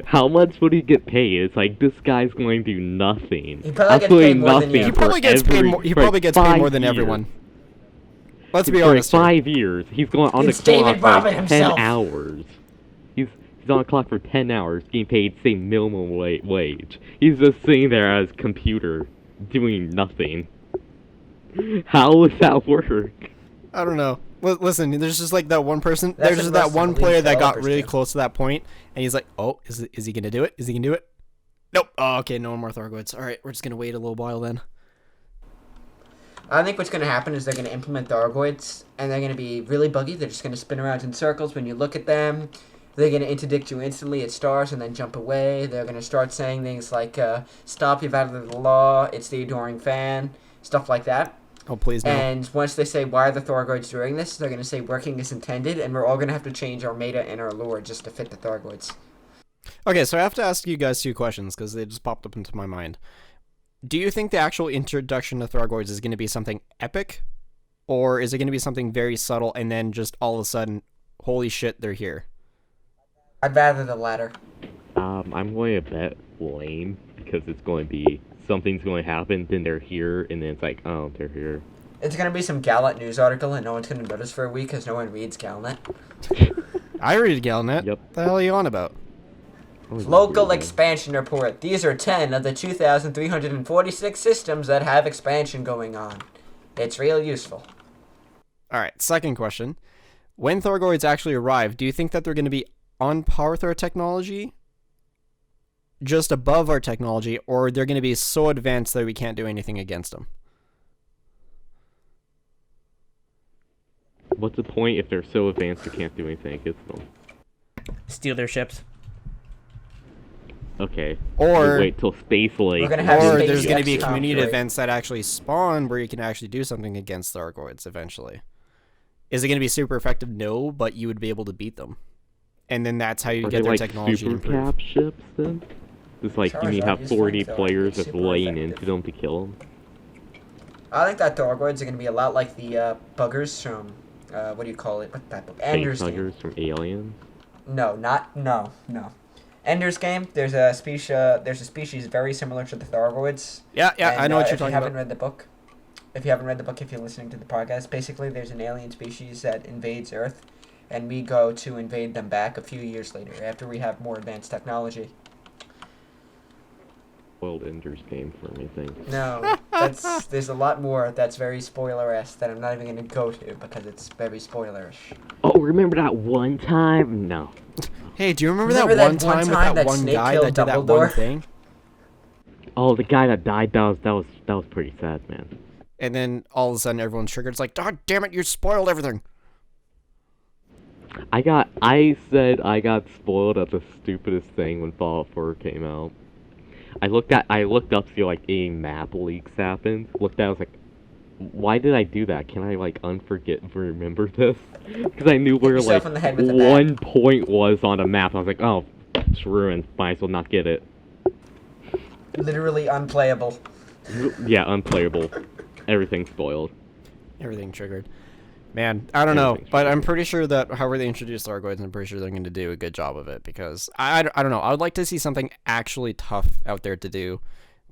How much would he get paid? It's like, this guy's going to do nothing. He probably gets Absolutely paid more than nothing. you. He probably gets paid more. He probably gets paid more than everyone. Let's be honest. For 5 years, he's going on the It's David clock Robin for 10 himself. hours. He's on the clock for 10 hours, getting paid, say, minimum wage. He's just sitting there at his computer, doing nothing. How would that work? I don't know. Listen, there's just like that one person. That's There's what just the that rest of one the player league that got developers really do. close to that point, and he's like, "Oh, is he gonna do it? Is he gonna do it? Nope. Oh, okay, no more Thargoids. All right, we're just gonna wait a little while then." I think what's going to happen is they're going to implement Thargoids, and they're going to be really buggy. They're just going to spin around in circles when you look at them. They're going to interdict you instantly at stars and then jump away. They're going to start saying things like, stop, you've violated the law, it's the adoring fan, stuff like that. Oh, please no. And once they say, why are the Thargoids doing this, they're going to say, working as intended, and we're all going to have to change our meta and our lore just to fit the Thargoids. Okay, so I have to ask you guys two questions because they just popped up into my mind. Do you think the actual introduction of Thargoids is going to be something epic, or is it going to be something very subtle and then just all of a sudden, holy shit, they're here? I'd rather the latter. I'm going to bet lame, because it's going to be, something's going to happen, then they're here, and then it's like, oh, they're here. It's going to be some Galnet news article, and no one's going to notice for a week because no one reads Galnet. I read Galnet. Yep. What the hell are you on about? Local expansion report. These are 10 of the 2,346 systems that have expansion going on. It's real useful. All right, second question. When Thargoids actually arrive, do you think that they're going to be on par with our technology, just above our technology, or they're going to be so advanced that we can't do anything against them? What's the point if they're so advanced we can't do anything against them? Steal their ships. Okay. Or- You wait till Space Lake. We're gonna have Or Space there's going to be X community Computer. events that actually spawn where you can actually do something against Thargoids eventually. Is it going to be super effective? No, but you would be able to beat them. And then that's how you Are get they their like technology to super improve. cap ships then? Just like you need to Charizard have is 40 flamethrower. players It's just super laying effective. into them to kill them. I think that Thargoids are going to be a lot like the buggers from, what do you call it? What's that book? Ender's Game. Huggers from Alien. No. Ender's Game, there's a species very similar to the Thargoids. Yeah, And, I know what you're if talking you haven't about. read the book, if you're listening to the podcast, basically there's an alien species that invades Earth, and we go to invade them back a few years later after we have more advanced technology. Spoiled Ender's Game for me, I think. No, there's a lot more that's very spoiler-esque that I'm not even going to go to because it's very spoilerish. Oh, remember that one time? No. Hey, do you remember Remember that that one time one with time that that one Snake guy killed that did that one Dumbledore? thing? Oh, the guy that died, that was pretty sad, man. And then all of a sudden everyone's triggered. It's like, God damn it, you spoiled everything. I said I got spoiled at the stupidest thing when Fallout 4 came out. I looked up to see like any map leaks happened. Looked at, I was like, why did I do that? Can I like remember this? Because I knew where yourself like in the head with a bat. one point was on a map. I was like, oh, it's ruined. Might as well not get it. Literally unplayable. Yeah, unplayable. Everything spoiled. Everything triggered. Man, I don't know, Everything's but I'm triggered. pretty sure that however they introduce Thargoids, I'm pretty sure they're going to do a good job of it because I don't know. I would like to see something actually tough out there to do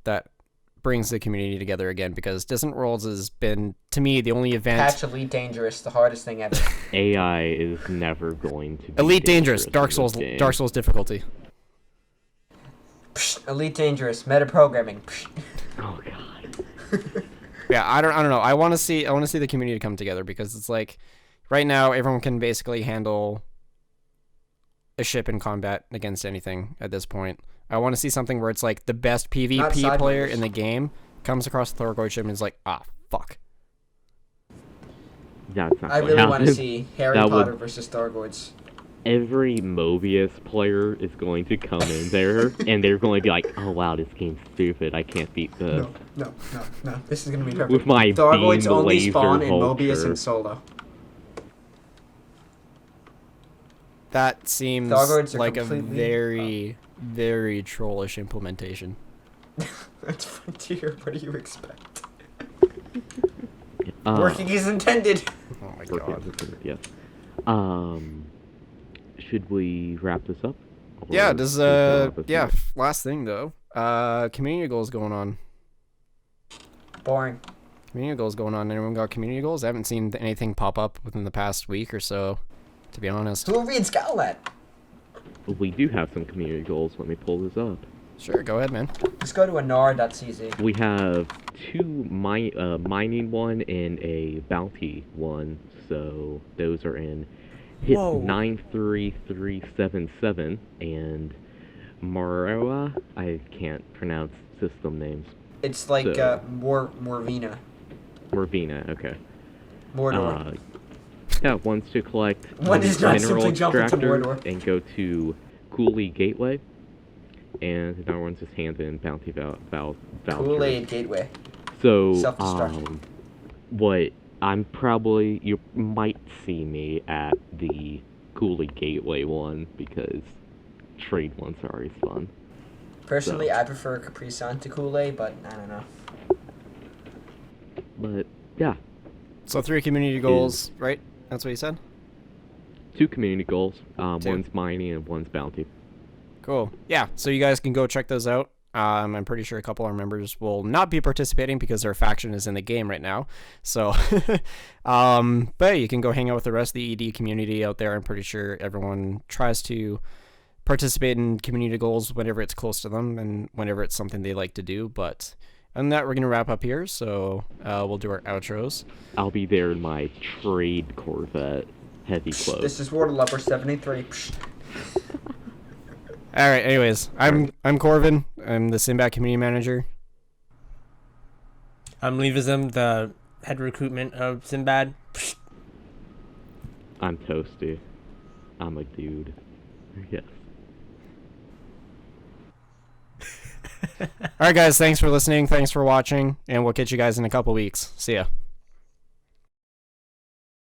that brings the community together again because Distant Worlds has been, to me, the only event... Patch Elite Dangerous, the hardest thing ever. AI is never going to be Elite Dangerous, in Dark this Souls, game. Dark Souls difficulty. Psht, Elite Dangerous, metaprogramming. Psht. Oh god. Yeah, I don't know. I want to see the community come together because it's like right now everyone can basically handle a ship in combat against anything at this point. I want to see something where it's like the best Not PvP player Sidewinders. in the game comes across the Thargoid ship and is like, ah, fuck. That's not I what really want to happened. see Harry That Potter would- versus Thargoids. every Mobius player is going to come in there, and they're going to be like, "Oh wow, this game's stupid. I can't beat this." No. This is gonna be perfect. With my Dargoids beam only laser spawn in vulture. Mobius and Solo. That seems Dargoids are like a completely- very trollish implementation. That's Frontier. What do you expect? Uh, Working as intended. Oh my working god. as a- yes. Should we wrap this up? Or Yeah, should we come up with more? last thing though. Community goals going on. Boring. Community goals going on. Anyone got community goals? I haven't seen anything pop up within the past week or so, to be honest. Who reads Gallat? We do have some community goals. Let me pull this up. Sure, go ahead, man. Just go to anar.cz. We have two mining one and a bounty one, so those are in hit Whoa. 93377 and Marawa. I can't pronounce system names. It's like So- Morvina. Morvina, okay. Mordor. Yeah, one's to collect One does not mineral simply jump into extractor Mordor. and go to Cooley Gateway, and another one's just hand in bounty voucher. Kool-Aid Gateway. So, Self-destruct. what you might see me at the Cooley Gateway one because trade ones are always fun. Personally, So- I prefer Capri Sun to Kool-Aid, but I don't know. But yeah, So 3 community goals, right? That's what you said? 2 community goals. Two. One's mining and one's bounty. Cool. Yeah, so you guys can go check those out. I'm pretty sure a couple of our members will not be participating because their faction is in the game right now. So, but you can go hang out with the rest of the ED community out there. I'm pretty sure everyone tries to participate in community goals whenever it's close to them and whenever it's something they like to do. But other than that, we're going to wrap up here. So we'll do our outros. I'll be there in my trade Corvette heavy clothes. This is Waterlubber 73. Pssht. All right. Anyways, I'm Corv'iin. I'm the Simbad community manager. I'm Leavism, the head recruitment of Simbad. Pssht. I'm Toasty. I'm a dude. Yes. All right, guys. Thanks for listening. Thanks for watching, and we'll catch you guys in a couple weeks. See ya.